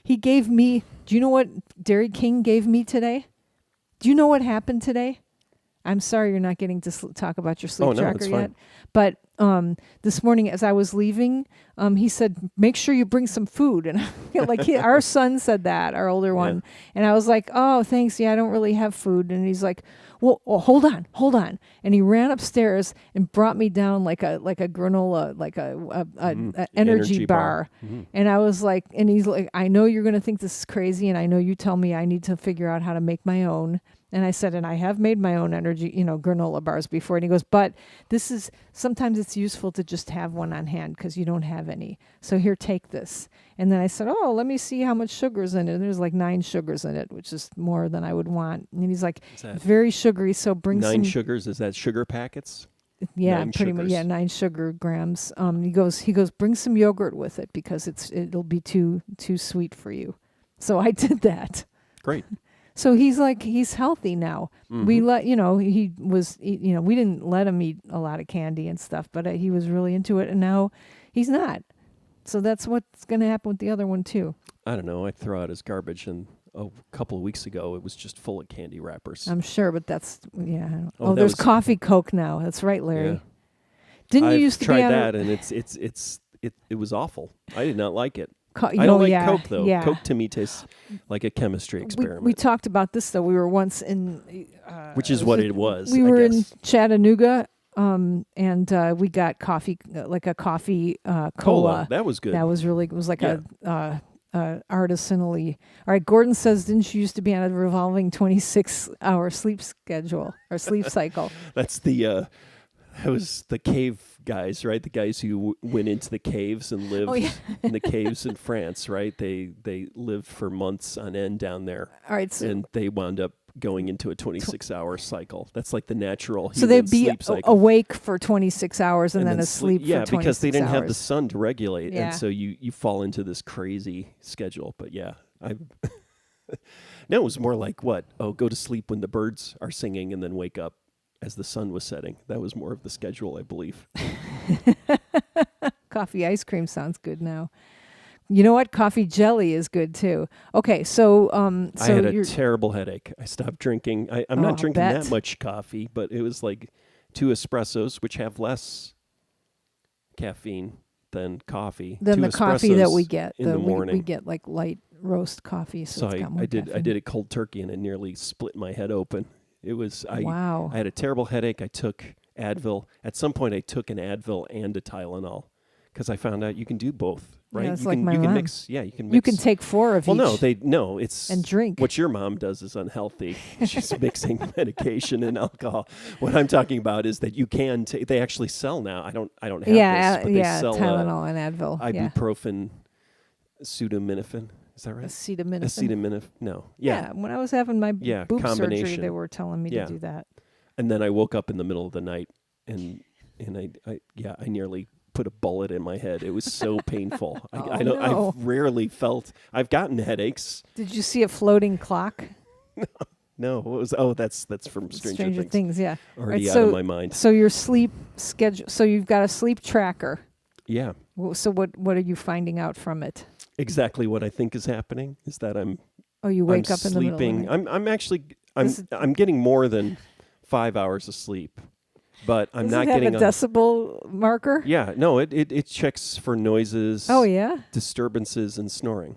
S3: He gave me, do you know what Dairy King gave me today? Do you know what happened today? I'm sorry you're not getting to talk about your sleep tracker yet. But this morning as I was leaving, he said, make sure you bring some food. And our son said that, our older one. And I was like, oh, thanks. Yeah, I don't really have food. And he's like, well, hold on. And he ran upstairs and brought me down like a granola, like a energy bar. Mm-hmm. And I was like, and he's like, I know you're going to think this is crazy. And I know you tell me I need to figure out how to make my own. And I said, and I have made my own energy, granola bars before. And he goes, but sometimes it's useful to just have one on hand because you don't have any. So here, take this. And then I said, oh, let me see how much sugar's in it. And there's like 9 sugars in it, which is more than I would want. And he's like, very sugary. So bring
S1: 9 sugars. Is that sugar packets?
S3: Yeah, pretty much. Yeah, 9 sugar grams. He goes, bring some yogurt with it because it'll be too sweet for you. So I did that.
S1: Great.
S3: So he's healthy now. Mm-hmm. We didn't let him eat a lot of candy and stuff, but he was really into it, and now he's not. So that's what's going to happen with the other one too.
S1: I don't know. I throw out his garbage, and a couple of weeks ago it was just full of candy wrappers.
S3: I'm sure, but that's there's coffee Coke now. That's right, Larry. Yeah. Didn't you used to
S1: tried that, and it was awful. I did not like it. I don't like Coke, though.
S3: Yeah.
S1: Coke to me tastes like a chemistry experiment.
S3: We talked about this, though. We were once in...
S1: which is what it was,
S3: We were in Chattanooga, and we got coffee, like a coffee cola.
S1: That was good.
S3: That was really... It was like a artisanally... All right, Gordon says, didn't you used to be on a revolving 26-hour sleep schedule or sleep cycle?
S1: That's that was the cave guys, right? The guys who went into the caves and lived in the caves in France, right? They lived for months on end down there. All right, and they wound up going into a 26-hour cycle. That's like the natural
S3: so they'd be
S1: sleep cycle.
S3: Awake for 26 hours and then asleep for 26 hours.
S1: Yeah, because they didn't have the sun to regulate, and so you fall into this crazy schedule. But yeah, no, it was more like what? Oh, go to sleep when the birds are singing and then wake up as the sun was setting. That was more of the schedule, I believe.
S3: Coffee ice cream sounds good now. You know what? Coffee jelly is good too. Okay, so
S1: I had a terrible headache. I stopped drinking. I'm not drinking that much coffee, but it was like 2 espressos, which have less caffeine than coffee.
S3: Than the coffee that we get
S1: in the morning.
S3: We get like light roast coffee. So it's got more caffeine.
S1: I did it cold turkey, and it nearly split my head open. It was
S3: wow.
S1: I had a terrible headache. I took Advil. At some point, I took an Advil and a Tylenol because I found out you can do both. Right?
S3: Yeah, it's
S1: you
S3: like
S1: can
S3: my
S1: you
S3: mom.
S1: can mix. Yeah, you can mix.
S3: You can take 4 of each.
S1: Well, it's
S3: and drink.
S1: What your mom does is unhealthy. She's mixing medication and alcohol. What I'm talking about is that you can take. They actually sell now. I don't have this, but they sell
S3: Tylenol and Advil.
S1: Ibuprofen, acetaminophen. Is that right?
S3: Acetaminophen.
S1: No.
S3: Yeah. When I was having my boob surgery, they were telling me to do that.
S1: And then I woke up in the middle of the night, and I nearly put a bullet in my head. It was so painful.
S3: Oh,
S1: I don't.
S3: no.
S1: I've rarely felt. I've gotten headaches.
S3: Did you see a floating clock?
S1: No, what was? Oh, that's from Stranger Things.
S3: Yeah.
S1: Already
S3: Right,
S1: out of my mind.
S3: So your sleep schedule. So you've got a sleep tracker.
S1: Yeah,
S3: So what are you finding out from it?
S1: exactly what I think is happening is that I'm
S3: Oh, you wake
S1: I'm
S3: up in the middle of the
S1: sleeping.
S3: night.
S1: I'm actually
S3: Does it-
S1: I'm getting more than 5 hours of sleep, but I'm
S3: Does
S1: not
S3: it have
S1: getting
S3: a decibel marker?
S1: Yeah, no, it checks for noises,
S3: Oh yeah.
S1: disturbances, and snoring.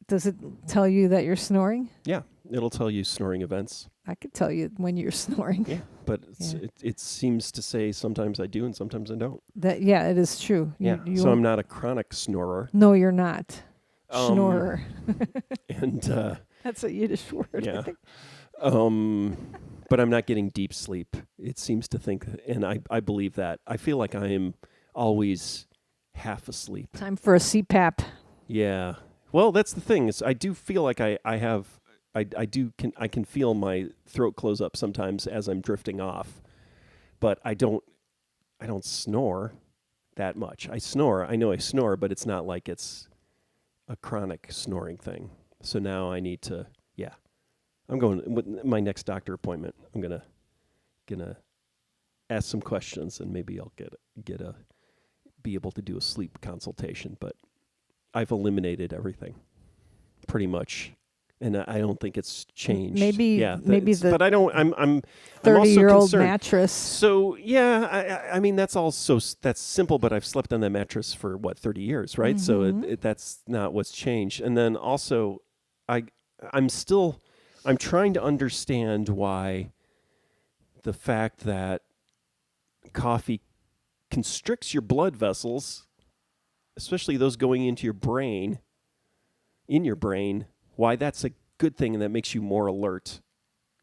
S3: Does it tell you that you're snoring?
S1: Yeah, it'll tell you snoring events.
S3: I could tell you when you're snoring.
S1: Yeah, but
S3: Yeah.
S1: it seems to say sometimes I do and sometimes I don't.
S3: That yeah, it is true.
S1: So I'm not a chronic snorer.
S3: No, you're not.
S1: Um,
S3: Schnorrer.
S1: And
S3: That's a Yiddish word. I
S1: yeah,
S3: think.
S1: but I'm not getting deep sleep. It seems to think, and I believe that. I feel like I am always half asleep.
S3: Time for a CPAP.
S1: Yeah. Well, that's the thing is I do feel like I can feel my throat close up sometimes as I'm drifting off, but I don't snore that much. I snore. I know I snore, but it's not like it's a chronic snoring thing. So now I need to, yeah. I'm going with my next doctor appointment. I'm gonna ask some questions and maybe I'll be able to do a sleep consultation, but I've eliminated everything pretty much. And I don't think it's changed.
S3: Maybe
S1: but I don't. I'm also
S3: 30-year-old
S1: concerned.
S3: mattress.
S1: So yeah, I mean that's that's simple. But I've slept on that mattress for 30 years, right? So that's not what's changed. And then also, I'm trying to understand why the fact that coffee constricts your blood vessels, especially those going into your brain, why that's a good thing and that makes you more alert.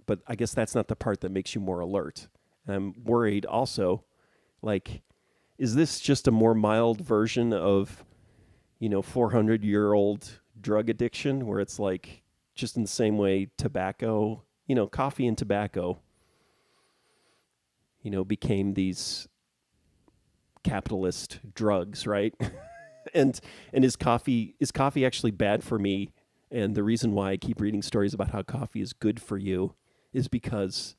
S1: But I guess that's not the part that makes you more alert. And I'm worried also, like, is this just a more mild version of, 400-year-old drug addiction where it's like just in the same way tobacco, coffee and tobacco, became these capitalist drugs, right? and is coffee actually bad for me? And the reason why I keep reading stories about how coffee is good for you is because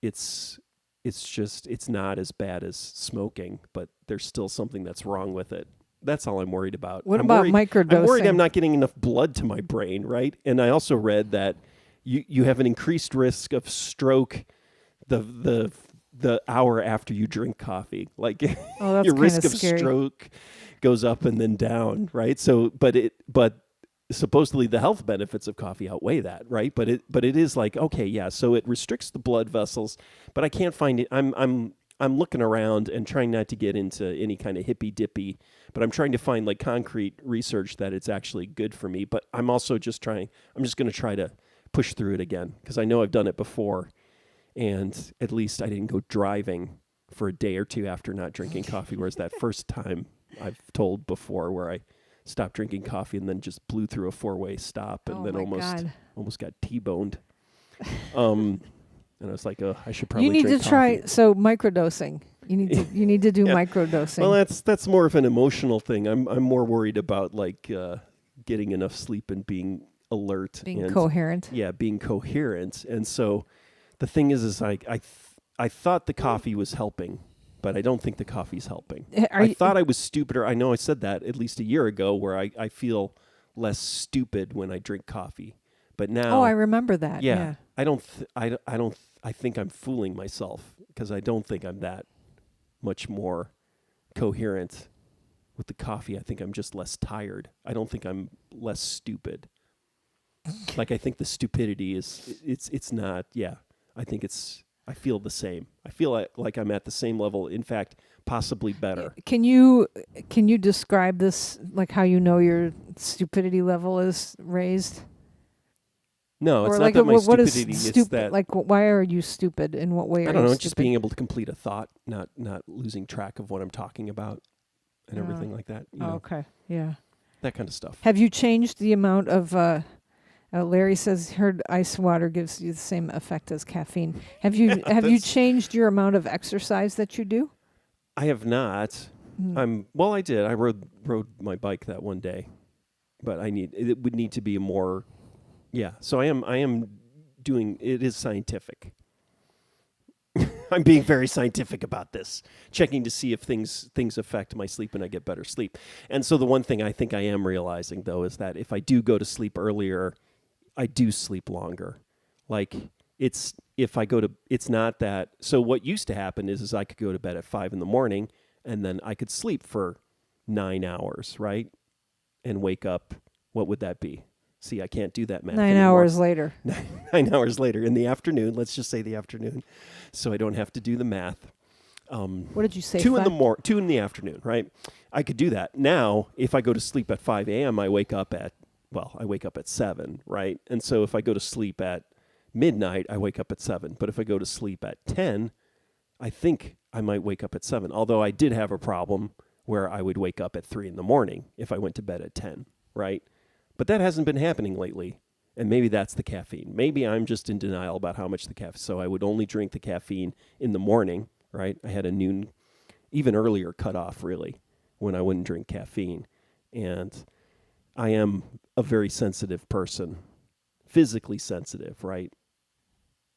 S1: it's not as bad as smoking, but there's still something that's wrong with it. That's all I'm worried about.
S3: What about microdosing?
S1: I'm worried I'm not getting enough blood to my brain, right? And I also read that you have an increased risk of stroke the hour after you drink coffee. Like your risk of
S3: scary.
S1: stroke goes up and then down, right? So, but supposedly the health benefits of coffee outweigh that, right? But it is like, okay, yeah, so it restricts the blood vessels, but I can't find it. I'm looking around and trying not to get into any kind of hippy dippy, but I'm trying to find like concrete research that it's actually good for me. But I'm also I'm just going to try to push through it again because I know I've done it before, and at least I didn't go driving for a day or two after not drinking coffee. Whereas that first time I've told before where I stopped drinking coffee and then just blew through a 4-way stop and then almost got T-boned. And I was like, oh, I should probably
S3: You need
S1: drink
S3: to try
S1: coffee.
S3: microdosing. You need to do
S1: Yeah.
S3: microdosing.
S1: Well, that's more of an emotional thing. I'm more worried about like getting enough sleep and being alert,
S3: being
S1: and
S3: coherent.
S1: Yeah, being coherent. And so the thing is I thought the coffee was helping, but I don't think the coffee's helping. I thought I was stupider. I know I said that at least a year ago, where I feel less stupid when I drink coffee. But now,
S3: Oh, I remember that. Yeah.
S1: I think I'm fooling myself because I don't think I'm that much more coherent with the coffee. I think I'm just less tired. I don't think I'm less stupid. Like I think the stupidity it's not. Yeah, I think I feel the same. I feel like I'm at the same level. In fact, possibly better.
S3: Can you describe this, like how you know your stupidity level is raised?
S1: No, it's
S3: Or
S1: not
S3: like
S1: that my
S3: what is
S1: stupidity. It's
S3: stupid?
S1: that
S3: Like why are you stupid? In what way?
S1: I
S3: are
S1: don't
S3: you
S1: know.
S3: stupid?
S1: Just being able to complete a thought, not losing track of what I'm talking about, and everything like that. You know,
S3: Okay. Yeah.
S1: that kind of stuff.
S3: Have you changed the amount of? Larry says he heard ice water gives you the same effect as caffeine. Have you changed your amount of exercise that you do?
S1: I have not. Well, I did. I rode my bike that one day, but it would need to be more. Yeah. So I am doing. It is scientific. I'm being very scientific about this, checking to see if things affect my sleep and I get better sleep. And so the one thing I think I am realizing though is that if I do go to sleep earlier, I do sleep longer. Like it's not that. So what used to happen is I could go to bed at 5 a.m. and then I could sleep for 9 hours, right? And wake up. What would that be? See, I can't do that math
S3: 9
S1: anymore.
S3: hours later.
S1: 9 hours later in the afternoon. Let's just say the afternoon, so I don't have to do the math.
S3: What did you say?
S1: 2 in the afternoon, right? I could do that. Now, if I go to sleep at 5 a.m., I wake up at 7, right? And so if I go to sleep at midnight, I wake up at 7. But if I go to sleep at 10, I think I might wake up at 7. Although I did have a problem where I would wake up at 3 a.m. if I went to bed at 10, right? But that hasn't been happening lately. And maybe that's the caffeine. Maybe I'm just in denial about how much the caffeine. So I would only drink the caffeine in the morning, right? I had a noon, even earlier cutoff, really, when I wouldn't drink caffeine. And I am a very sensitive person, physically sensitive, right?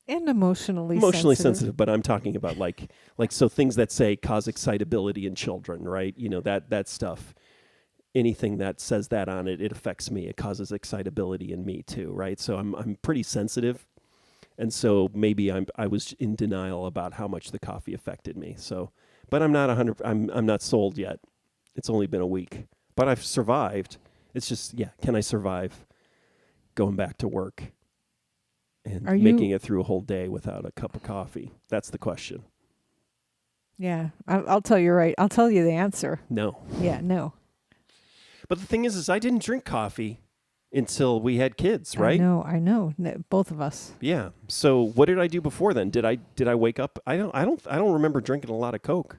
S3: And emotionally
S1: sensitive, but I'm talking about like so things that say cause excitability in children, right? You know, that stuff. Anything that says that on it, it affects me. It causes excitability in me too, right? So I'm pretty sensitive, and so maybe I was in denial about how much the coffee affected me. So, but I'm not 100. I'm not sold yet. It's only been a week, but I've survived. It's just can I survive going back to work and making it through a whole day without a cup of coffee? That's the question.
S3: Yeah, I'll tell you right. I'll tell you the answer.
S1: No.
S3: Yeah, no.
S1: But the thing is I didn't drink coffee until we had kids, right?
S3: I know. Both of us.
S1: Yeah. So what did I do before then? Did I wake up? I don't remember drinking a lot of Coke.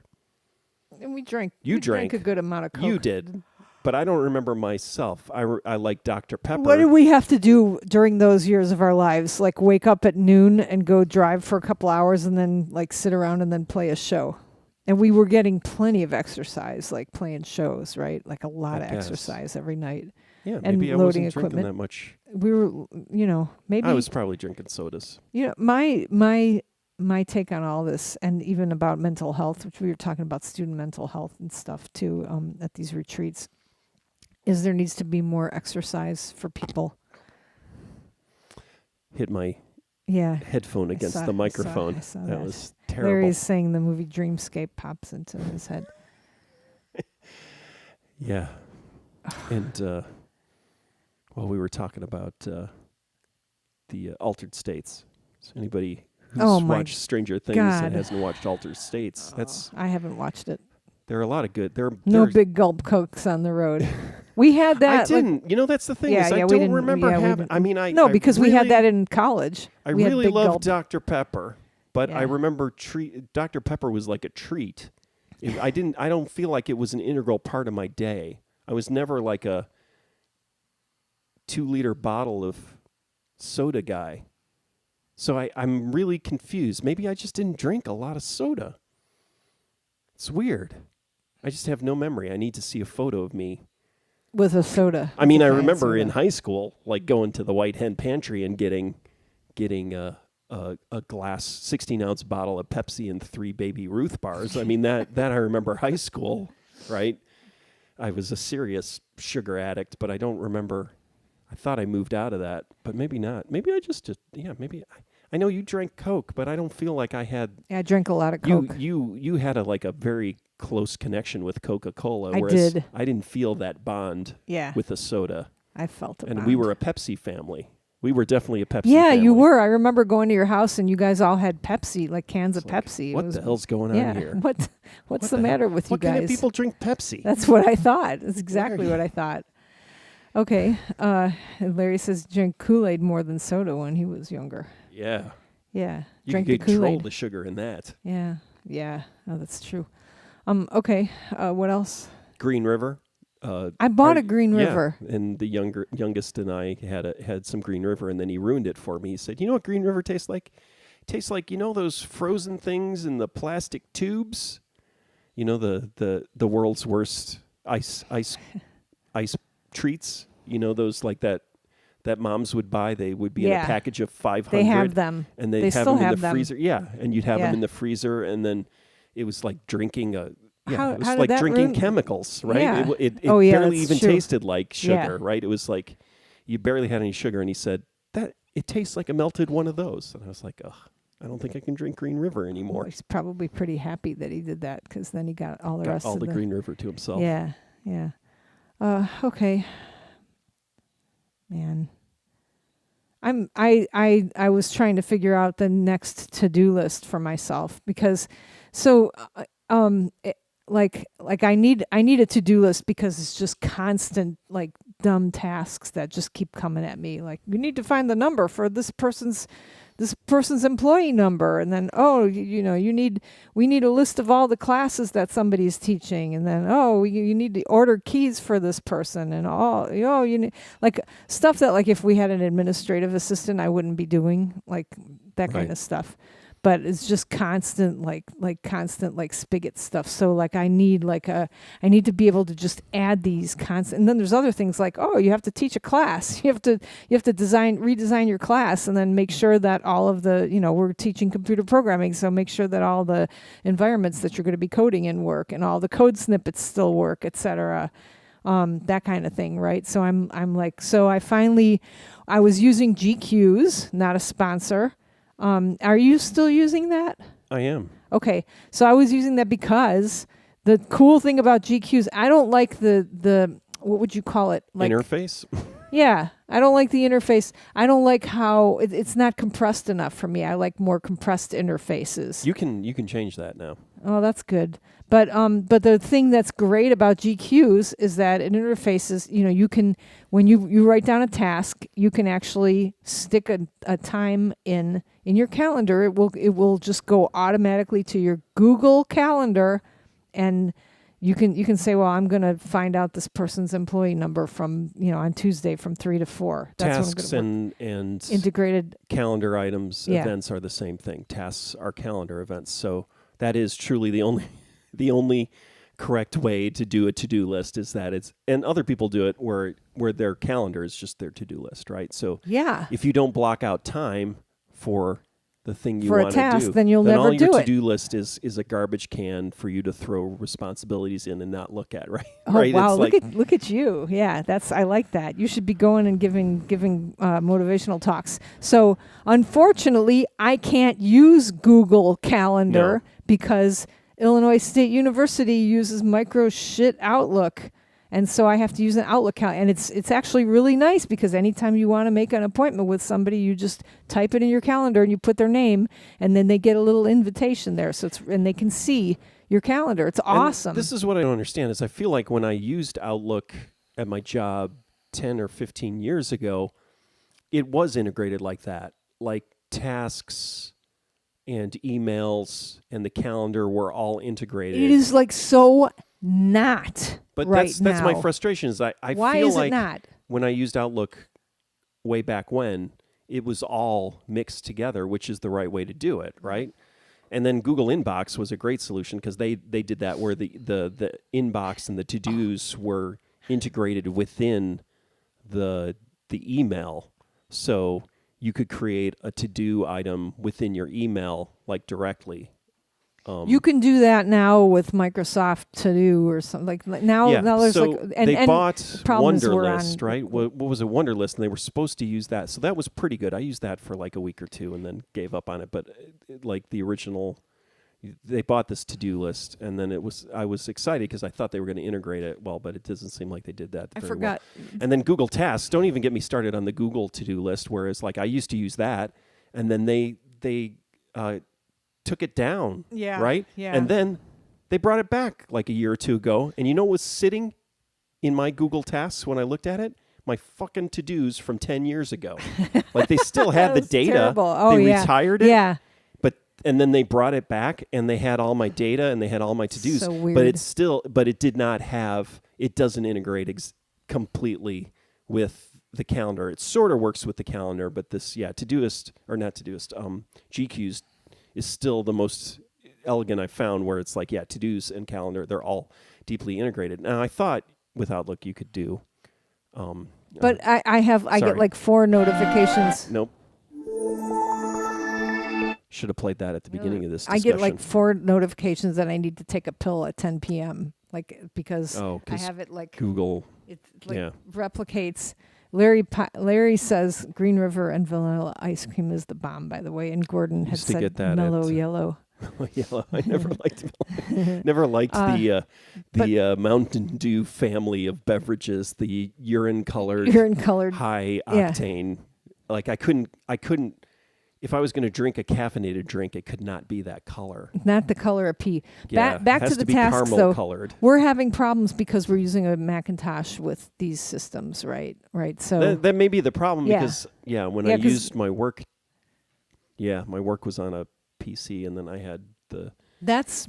S3: And we drank.
S1: You drank
S3: a good amount of Coke.
S1: You did, but I don't remember myself. I like Dr. Pepper.
S3: What did we have to do during those years of our lives? Like wake up at noon and go drive for a couple hours and then like sit around and then play a show. And we were getting plenty of exercise, like playing shows, right? Like a lot of exercise every night.
S1: Yeah,
S3: and
S1: maybe I
S3: loading
S1: wasn't
S3: equipment.
S1: drinking that much.
S3: We were, maybe
S1: I was probably drinking sodas.
S3: My take on all this, and even about mental health, which we were talking about student mental health and stuff too, at these retreats, is there needs to be more exercise for people.
S1: Hit my headphone against the microphone.
S3: I saw
S1: that was terrible.
S3: Larry's saying the movie Dreamscape pops into his head.
S1: Yeah. And we were talking about the Altered States. So anybody who's watched Stranger Things and hasn't watched Altered States,
S3: I haven't watched it.
S1: There are a lot of good.
S3: No big gulp Cokes on the road. We had that.
S1: I didn't. That's the thing. I don't remember having.
S3: Because we had that in college.
S1: I really loved Dr. Pepper, but I remember Dr. Pepper was like a treat. I don't feel like it was an integral part of my day. I was never like a 2-liter bottle of soda guy. So I'm really confused. Maybe I just didn't drink a lot of soda. It's weird. I just have no memory. I need to see a photo of me
S3: with a soda.
S1: I mean, I remember in high school, like going to the White Hen Pantry and getting a glass 16-ounce bottle of Pepsi and 3 Baby Ruth bars. I mean, that I remember high school, right? I was a serious sugar addict, but I don't remember. I thought I moved out of that, but maybe not. Maybe I just maybe. I know you drank Coke, but I don't feel like I had.
S3: Yeah, I drank a lot of Coke.
S1: You had a very close connection with Coca-Cola,
S3: I
S1: whereas
S3: did.
S1: I didn't feel that bond with a soda.
S3: I felt it.
S1: And we were a Pepsi family. We were definitely a Pepsi
S3: Yeah,
S1: family.
S3: you were. I remember going to your house and you guys all had Pepsi, like cans of Pepsi.
S1: What the hell's going on here?
S3: What's the matter with you guys?
S1: What kind of people drink Pepsi?
S3: That's what I thought. That's exactly what I thought. Okay. Larry says drink Kool-Aid more than soda when he was younger.
S1: Yeah.
S3: Yeah.
S1: You
S3: Drink
S1: could
S3: the Kool-Aid.
S1: control the sugar in that.
S3: Yeah. Yeah. Oh, that's true. Okay. What else?
S1: Green River.
S3: I bought a Green River.
S1: And the youngest and I had some Green River, and then he ruined it for me. He said, "You know what Green River tastes like? It tastes like those frozen things in the plastic tubes." the world's worst ice treats. Those like that moms would buy. They would be in a package of 500.
S3: They have them.
S1: And they'd
S3: They
S1: have
S3: still
S1: them in
S3: have
S1: the
S3: them.
S1: freezer. Yeah, and you'd have
S3: Yeah.
S1: them in the freezer, and then it was like drinking it
S3: How
S1: was
S3: did
S1: like
S3: that
S1: drinking
S3: ruin-
S1: chemicals, right?
S3: Yeah.
S1: It
S3: Oh, yeah,
S1: barely
S3: that's
S1: even
S3: true.
S1: tasted like sugar,
S3: Yeah.
S1: right? It was like you barely had any sugar, and he said that it tastes like a melted one of those, and I was like, ugh, I don't think I can drink Green River
S3: Well,
S1: anymore.
S3: he's probably pretty happy that he did that because then he got all the
S1: Got
S3: rest
S1: all
S3: of
S1: the Green River to himself.
S3: Yeah, yeah. Okay. Man. I was trying to figure out the next to-do list for myself because I need a to-do list because it's just constant like dumb tasks that just keep coming at me. Like you need to find the number for this person's employee number, and then we need a list of all the classes that somebody's teaching, and then you need to order keys for this person, and you need like stuff that like if we had an administrative assistant I wouldn't be doing, like that kind
S1: Right.
S3: of stuff. But it's just constant spigot stuff. So like I need to be able to just add these constant. And then there's other things like, you have to teach a class. You have to redesign your class, and then make sure that all of the, we're teaching computer programming, so make sure that all the environments that you're going to be coding in work, and all the code snippets still work, etc. That kind of thing, right? So I was using GQs, not a sponsor. Are you still using that?
S1: I am.
S3: Okay. So I was using that because the cool thing about GQs, I don't like the what would you call it? Like
S1: Interface?
S3: Yeah, I don't like the interface. I don't like how it's not compressed enough for me. I like more compressed interfaces.
S1: You can change that now.
S3: Oh, that's good. But the thing that's great about GQs is that it interfaces, you can, when you write down a task, you can actually stick a time in your calendar. It will just go automatically to your Google Calendar, and you can say, well, I'm going to find out this person's employee number from, on Tuesday from 3 to 4. That's
S1: Tasks
S3: what I'm
S1: and
S3: integrated
S1: calendar items,
S3: Yeah.
S1: events are the same thing. Tasks are calendar events. So that is truly the only correct way to do a to-do list is that and other people do it where their calendar is just their to-do list, right? So
S3: Yeah.
S1: if you don't block out time for the thing you
S3: For a
S1: want to
S3: task,
S1: do,
S3: then you'll never
S1: all your
S3: do it.
S1: to-do list is a garbage can for you to throw responsibilities in and not look at, right?
S3: Oh
S1: right?
S3: wow!
S1: It's
S3: Look at you. Yeah, I like that. You should be going and giving motivational talks. So unfortunately, I can't use Google Calendar because Illinois State University uses micro shit Outlook. And so I have to use an Outlook calendar, and it's actually really nice because anytime you want to make an appointment with somebody, you just type it in your calendar and you put their name, and then they get a little invitation there. So and they can see your calendar. It's awesome.
S1: And this is what I don't understand is I feel like when I used Outlook at my job 10 or 15 years ago, it was integrated like that. Like tasks and emails and the calendar were all integrated.
S3: It is like so not.
S1: But
S3: right
S1: that's my
S3: now.
S1: frustration is I
S3: Why
S1: feel
S3: is
S1: like
S3: it not?
S1: when I used Outlook way back when, it was all mixed together, which is the right way to do it, right? And then Google Inbox was a great solution because they did that where the inbox and the to-dos were integrated within the email. So you could create a to-do item within your email like directly.
S3: You can do that now with Microsoft To Do or something like now.
S1: Yeah,
S3: Now there's
S1: so
S3: like and
S1: they bought
S3: problems were
S1: Wunderlist,
S3: on-
S1: right? What was a Wunderlist, and they were supposed to use that, so that was pretty good. I used that for like a week or two, and then gave up on it. But like the original, they bought this to-do list, and then I was excited because I thought they were going to integrate it well, but it doesn't seem like they did that.
S3: I
S1: very
S3: forgot.
S1: Well. And then Google Tasks. Don't even get me started on the Google to-do list, whereas like I used to use that, and then they took it down.
S3: Yeah,
S1: Right?
S3: yeah.
S1: And then they brought it back like a year or two ago. And you know what was sitting in my Google Tasks when I looked at it? My fucking to-dos from 10 years ago. Like they still had the
S3: That was
S1: data.
S3: terrible. Oh,
S1: they
S3: yeah.
S1: retired it.
S3: Yeah.
S1: And then they brought it back and they had all my data and they had all my to-dos.
S3: So
S1: But
S3: weird.
S1: it did not have, it doesn't integrate completely with the calendar. It sort of works with the calendar, but this, Todoist, or not Todoist, GQs is still the most elegant I found where it's like, yeah, to-dos and calendar, they're all deeply integrated. Now, I thought with Outlook you could do.
S3: But I get
S1: sorry.
S3: like 4 notifications.
S1: Nope. Should have played that at the beginning of this
S3: I
S1: discussion.
S3: get like 4 notifications that I need to take a pill at 10 p.m. Like because I
S1: 'cause
S3: have it like
S1: Google.
S3: it like
S1: Yeah.
S3: replicates. Larry says Green River and vanilla ice cream is the bomb, by the way, and Gordon had
S1: Used to
S3: said
S1: get that
S3: mellow
S1: at-
S3: yellow.
S1: Yellow. I never liked the Mountain Dew family of beverages, the urine colored, high octane. Like I couldn't. If I was going to drink a caffeinated drink, it could not be that color.
S3: Not the color of pee.
S1: Yeah,
S3: Back
S1: it has
S3: to the
S1: be
S3: task,
S1: caramel
S3: though.
S1: colored.
S3: We're having problems because we're using a Macintosh with these systems, right? Right. So
S1: That may be the problem
S3: Yeah.
S1: because when
S3: Yeah,
S1: I
S3: 'cause-
S1: used my work, my work was on a PC, and then I had the.
S3: that's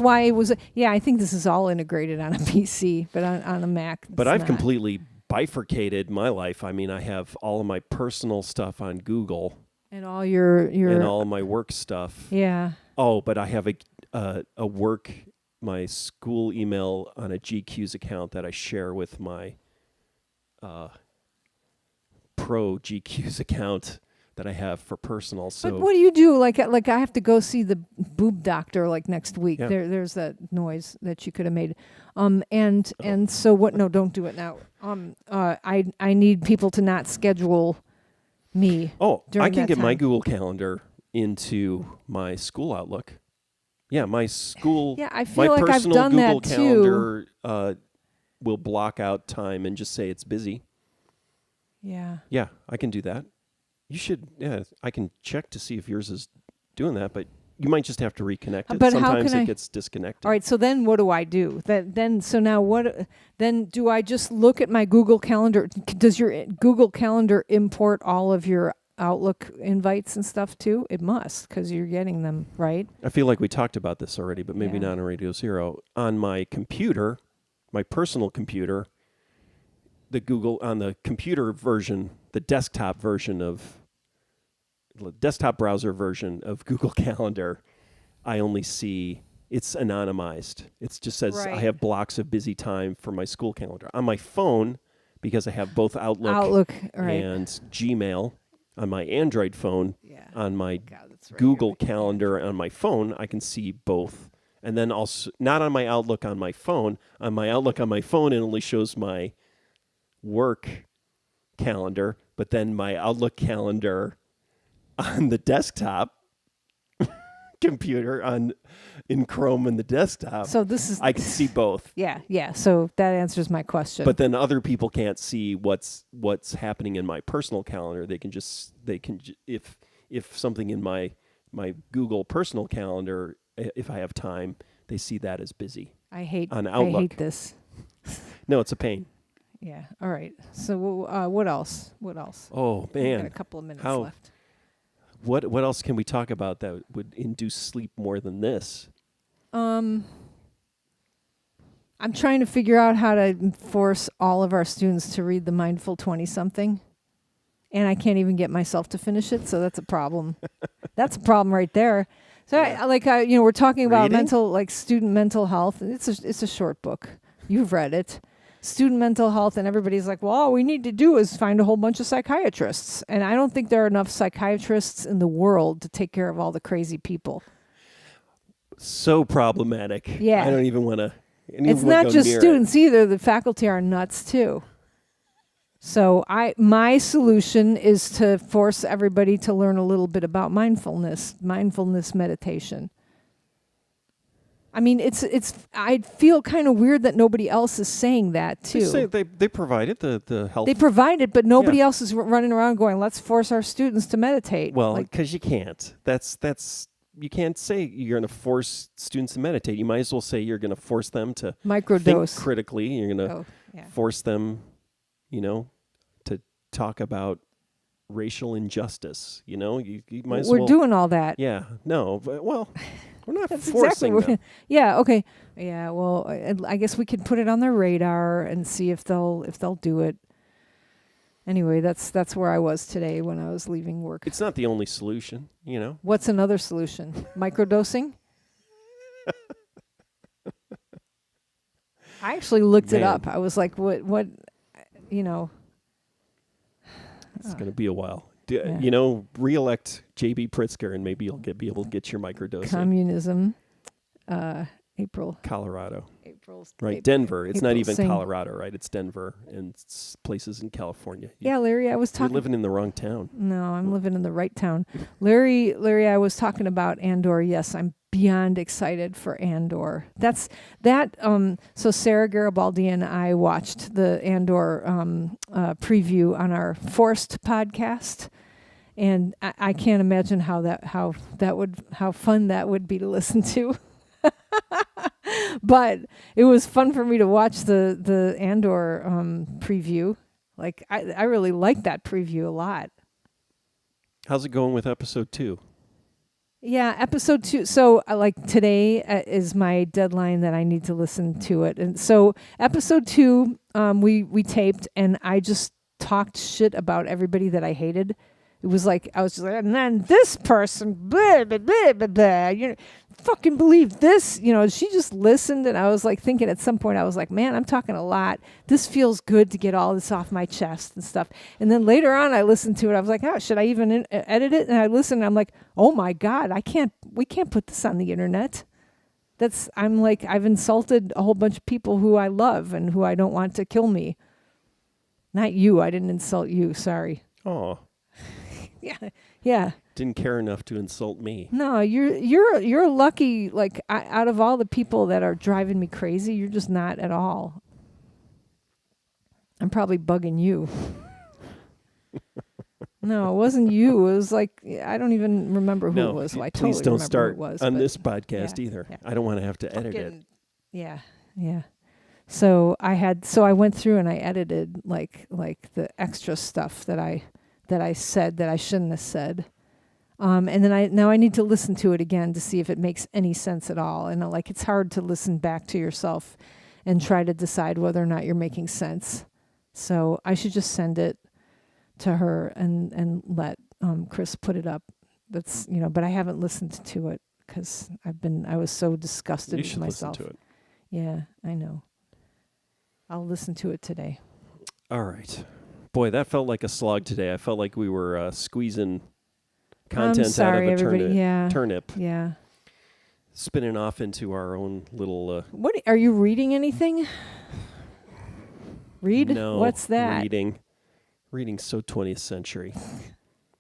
S3: why it was. I think this is all integrated on a PC, but on a Mac.
S1: But
S3: it's
S1: I've
S3: not.
S1: completely bifurcated my life. I mean, I have all of my personal stuff on Google
S3: and all your
S1: and all of my work stuff.
S3: yeah.
S1: Oh, but I have a work, my school email on a GQ's account that I share with my pro GQ's account that I have for personal. So
S3: But what do you do? Like I have to go see the boob doctor like next week.
S1: Yeah.
S3: There's that noise that you could have made. And so what? No, don't do it now. I need people to not schedule me.
S1: I
S3: during
S1: can
S3: that
S1: get my
S3: time.
S1: Google Calendar into my school Outlook. Yeah, my school.
S3: Yeah, I
S1: my
S3: feel like I've
S1: personal
S3: done
S1: Google
S3: that too.
S1: Calendar will block out time and just say it's busy.
S3: Yeah.
S1: Yeah, I can do that. You should. Yeah, I can check to see if yours is doing that, but you might just have to reconnect it.
S3: But how
S1: Sometimes
S3: can
S1: it
S3: I-
S1: gets disconnected.
S3: All right. So then, what do I do? So now what? Then do I just look at my Google Calendar? Does your Google Calendar import all of your Outlook invites and stuff too? It must, because you're getting them, right?
S1: I feel like we talked about this already, but maybe
S3: Yeah.
S1: not on Radio Zero. On my computer, my personal computer, on the computer version, the desktop browser version of Google Calendar, I only see it's anonymized. It just says I
S3: Right.
S1: have blocks of busy time for my school calendar. On my phone, because I have both Outlook
S3: right?
S1: and Gmail on my Android phone,
S3: Yeah.
S1: on my
S3: God, that's right.
S1: Google Calendar on my phone, I can see both. And then also, not on my Outlook on my phone. On my Outlook on my phone, it only shows my work calendar, but then my Outlook calendar on the desktop computer in Chrome and the desktop,
S3: So this is
S1: I can see both.
S3: yeah. So that answers my question.
S1: But then other people can't see what's happening in my personal calendar. If something in my Google personal calendar, if I have time, they see that as busy.
S3: I hate
S1: Outlook.
S3: this.
S1: No, it's a pain.
S3: Yeah. All right. So what else?
S1: Oh
S3: We got a
S1: man,
S3: couple of minutes
S1: How-
S3: left.
S1: what else can we talk about that would induce sleep more than this?
S3: I'm trying to figure out how to force all of our students to read the Mindful 20-something, and I can't even get myself to finish it. So that's a problem. That's a problem right there. So we're talking about
S1: Reading?
S3: student mental health. It's a short book. You've read it. Student mental health, and everybody's like, well, all we need to do is find a whole bunch of psychiatrists. And I don't think there are enough psychiatrists in the world to take care of all the crazy people.
S1: So problematic.
S3: Yeah.
S1: I don't even want to.
S3: It's not just students either. The faculty are nuts too. So my solution is to force everybody to learn a little bit about mindfulness meditation. I mean, I feel kind of weird that nobody else is saying that too.
S1: They say they provided the health.
S3: They provide it, but nobody
S1: Yeah.
S3: else is running around going, let's force our students to meditate.
S1: Well,
S3: Like,
S1: because you can't. You can't say you're going to force students to meditate. You might as well say you're going to force them to think
S3: microdose.
S1: critically. You're going to
S3: Oh, yeah.
S1: force them, to talk about racial injustice. You might as
S3: We're
S1: well.
S3: doing all that.
S1: Yeah. No. But, well, we're not
S3: That's
S1: forcing
S3: exactly
S1: them.
S3: Yeah, okay. Yeah, well, I guess we could put it on their radar and see if they'll do it. Anyway, that's where I was today when I was leaving work.
S1: It's not the only solution.
S3: What's another solution? Microdosing? I actually looked it
S1: Man.
S3: up. I was like, what, you know.
S1: It's going to be a while.
S3: Yeah.
S1: You know, re-elect J.B. Pritzker, and maybe you'll be able to get your microdosing.
S3: Communism. April.
S1: Colorado.
S3: April's
S1: Right, Denver. It's not
S3: April
S1: even
S3: sing.
S1: Colorado, right? It's Denver and places in California.
S3: Yeah, Larry, I was
S1: You're
S3: talking.
S1: living in the wrong town.
S3: No, I'm living in the right town. Larry, I was talking about Andor. Yes, I'm beyond excited for Andor. That's that. So Sarah Garibaldi and I watched the Andor preview on our Forced podcast, and I can't imagine how fun that would be to listen to. But it was fun for me to watch the Andor preview. Like I really liked that preview a lot.
S1: How's it going with episode 2?
S3: Yeah, episode 2. So like today is my deadline that I need to listen to it. And so episode 2, we taped, and I just talked shit about everybody that I hated. It was like, I was just like, and then this person, blah, blah, blah, blah, blah. You know, fucking believe this. You know, she just listened, and I was like thinking at some point, I was like, man, I'm talking a lot. This feels good to get all this off my chest and stuff. And then later on, I listened to it. I was like, oh, should I even edit it? And I listened, and I'm like, oh my God, we can't put this on the internet. I'm like, I've insulted a whole bunch of people who I love and who I don't want to kill me. Not you. I didn't insult you. Sorry.
S1: Oh,
S3: Yeah.
S1: didn't care enough to insult me.
S3: No, you're lucky. Like out of all the people that are driving me crazy, you're just not at all. I'm probably bugging you. No, it wasn't you. It was like I don't even remember who it was. So I
S1: please
S3: totally
S1: don't
S3: remember
S1: start
S3: who it was,
S1: on
S3: but
S1: this podcast
S3: yeah,
S1: either.
S3: yeah.
S1: I don't want to have to edit it.
S3: fucking- Yeah. So I went through and I edited like the extra stuff that I said that I shouldn't have said. And then now I need to listen to it again to see if it makes any sense at all. And like it's hard to listen back to yourself and try to decide whether or not you're making sense. So I should just send it to her and let Chris put it up. That's but I haven't listened to it because I was so disgusted
S1: You
S3: with
S1: should
S3: myself.
S1: listen to it.
S3: Yeah, I know. I'll listen to it today.
S1: All right. Boy, that felt like a slog today. I felt like we were squeezing content
S3: I'm sorry,
S1: out of a
S3: everybody.
S1: turnip,
S3: Yeah.
S1: spinning off into our own little...
S3: What are you reading anything? Read?
S1: No,
S3: What's that?
S1: Reading's so 20th century.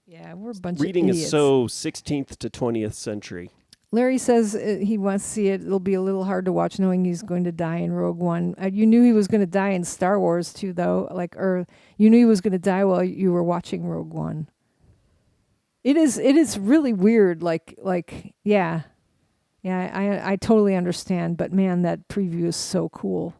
S3: Yeah, we're a bunch
S1: Reading
S3: of idiots.
S1: is so 16th to 20th century.
S3: Larry says he wants to see it. It'll be a little hard to watch knowing he's going to die in Rogue One. You knew he was going to die in Star Wars too, though. Or you knew he was going to die while you were watching Rogue One. It is really weird. Yeah, I totally understand. But man, that preview is so cool.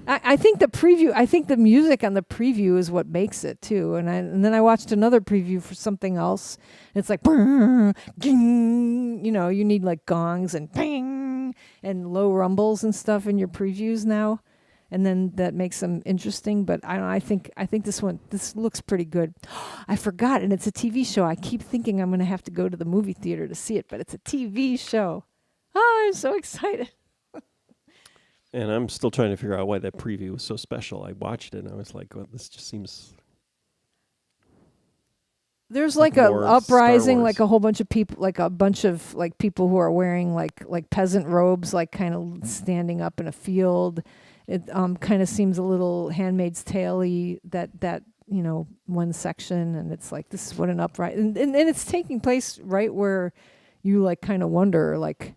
S3: I think the music on the preview is what makes it too. And then I watched another preview for something else. It's like, brrr, ging, you need like gongs and bing and low rumbles and stuff in your previews now, and then that makes them interesting. But I think this looks pretty good. I forgot, and it's a TV show. I keep thinking I'm going to have to go to the movie theater to see it, but it's a TV show. Oh, I'm so excited.
S1: And I'm still trying to figure out why that preview was so special. I watched it and I was like, well, this just seems...
S3: There's
S1: like
S3: like a
S1: more
S3: uprising,
S1: Star Wars.
S3: like a whole bunch of people, like a bunch of like people who are wearing like peasant robes, like kind of standing up in a field. It kind of seems a little Handmaid's Tale-y, that one section, and it's like, this is what an uprising, and it's taking place right where you like kind of wonder, like,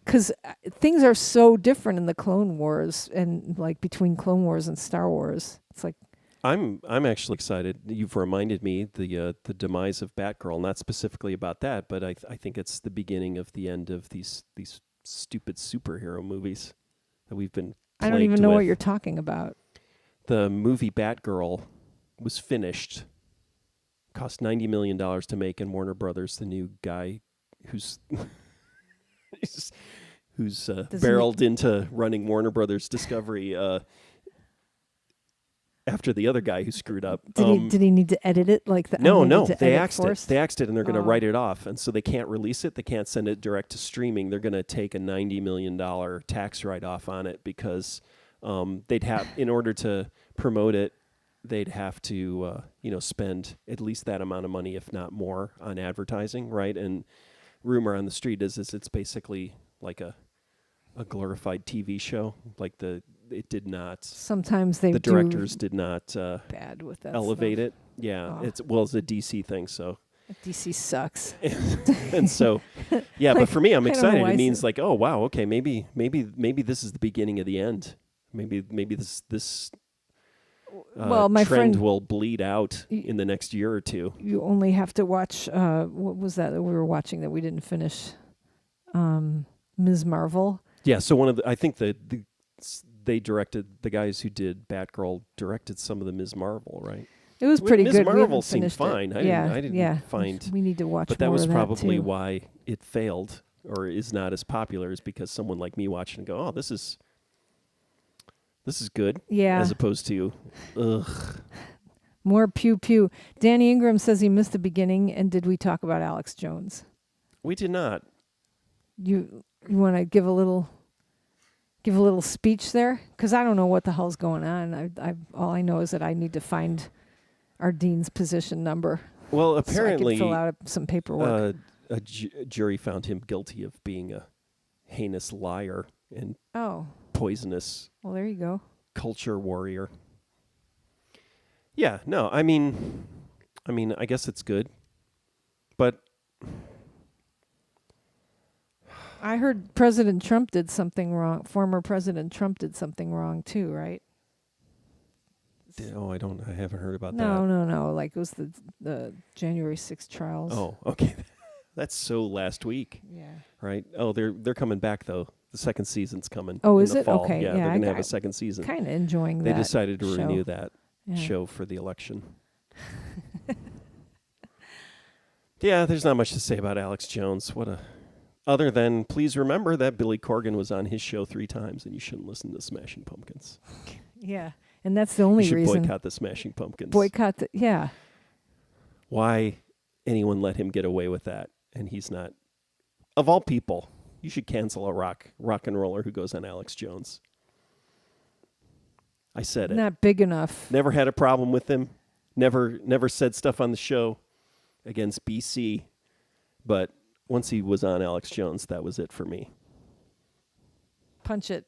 S3: because things are so different in the Clone Wars and like between Clone Wars and Star Wars. It's like,
S1: I'm actually excited. You've reminded me the demise of Batgirl, not specifically about that, but I think it's the beginning of the end of these stupid superhero movies that we've been
S3: I don't even
S1: plagued
S3: know what
S1: with.
S3: you're talking about.
S1: The movie Batgirl was finished, cost $90 million to make, and Warner Brothers, the new guy who's barreled into running Warner Brothers Discovery, after the other guy who screwed up.
S3: Did he need to edit it like the I
S1: No,
S3: needed
S1: no,
S3: to
S1: they
S3: edit
S1: axed
S3: first?
S1: it. They axed it, and they're going to
S3: Oh.
S1: write it off, and so they can't release it. They can't send it direct to streaming. They're going to take a $90 million tax write-off on it because they'd have, in order to promote it, they'd have to, spend at least that amount of money, if not more, on advertising, right? And rumor on the street is it's basically like a glorified TV show. Like it did not.
S3: Sometimes they
S1: The directors did not
S3: do bad with that
S1: elevate
S3: stuff.
S1: it. Yeah,
S3: Oh.
S1: it's a DC thing, so.
S3: DC sucks.
S1: And so, yeah, but
S3: Like,
S1: for me, I'm
S3: I don't know
S1: excited.
S3: why
S1: It
S3: I
S1: means
S3: said-
S1: like, oh wow, okay, maybe this is the beginning of the end. Maybe this
S3: Well, my
S1: trend
S3: friend-
S1: will bleed out in the next year or two.
S3: You only have to watch. What was that we were watching that we didn't finish? Ms. Marvel.
S1: Yeah, so I think they directed, the guys who did Batgirl directed some of the Ms. Marvel, right?
S3: It was pretty
S1: Ms.
S3: good. We
S1: Marvel
S3: haven't
S1: seemed
S3: finished it.
S1: fine. I
S3: yeah,
S1: didn't find,
S3: We need to watch.
S1: but that
S3: more
S1: was
S3: of
S1: probably
S3: too.
S1: why it failed or is not as popular, is because someone like me watching and go, oh, this is good,
S3: Yeah.
S1: as opposed to, ugh.
S3: More pew pew. Danny Ingram says he missed the beginning. And did we talk about Alex Jones?
S1: We did not.
S3: You want to give a little speech there? Because I don't know what the hell's going on. All I know is that I need to find our dean's position number.
S1: Well, apparently,
S3: so I can fill out some paperwork.
S1: a jury found him guilty of being a heinous liar and
S3: Oh,
S1: poisonous
S3: well, there you go.
S1: culture warrior. Yeah, no, I mean, I guess it's good, but
S3: I heard President Trump did something wrong. Former President Trump did something wrong too, right?
S1: I haven't heard about
S3: No,
S1: that.
S3: no. Like it was the January 6th trials.
S1: Oh, okay, that's so last week,
S3: Yeah.
S1: right? Oh, they're coming back though. The second season's coming.
S3: Oh,
S1: in
S3: is
S1: the
S3: it?
S1: fall.
S3: Okay,
S1: Yeah,
S3: yeah,
S1: they're gonna
S3: I
S1: have a second season.
S3: Kind of enjoying
S1: They
S3: that.
S1: decided to
S3: show.
S1: renew that
S3: Yeah.
S1: show for the election. Yeah, there's not much to say about Alex Jones. Other than, please remember that Billy Corgan was on his show 3 times, and you shouldn't listen to Smashing Pumpkins.
S3: Yeah, and that's the only
S1: You should
S3: reason.
S1: boycott the Smashing Pumpkins.
S3: Yeah.
S1: Why anyone let him get away with that? And he's not. Of all people, you should cancel a rock and roller who goes on Alex Jones. I said it.
S3: Not big enough.
S1: Never had a problem with him. Never said stuff on the show against BC. But once he was on Alex Jones, that was it for me.
S3: Punch it.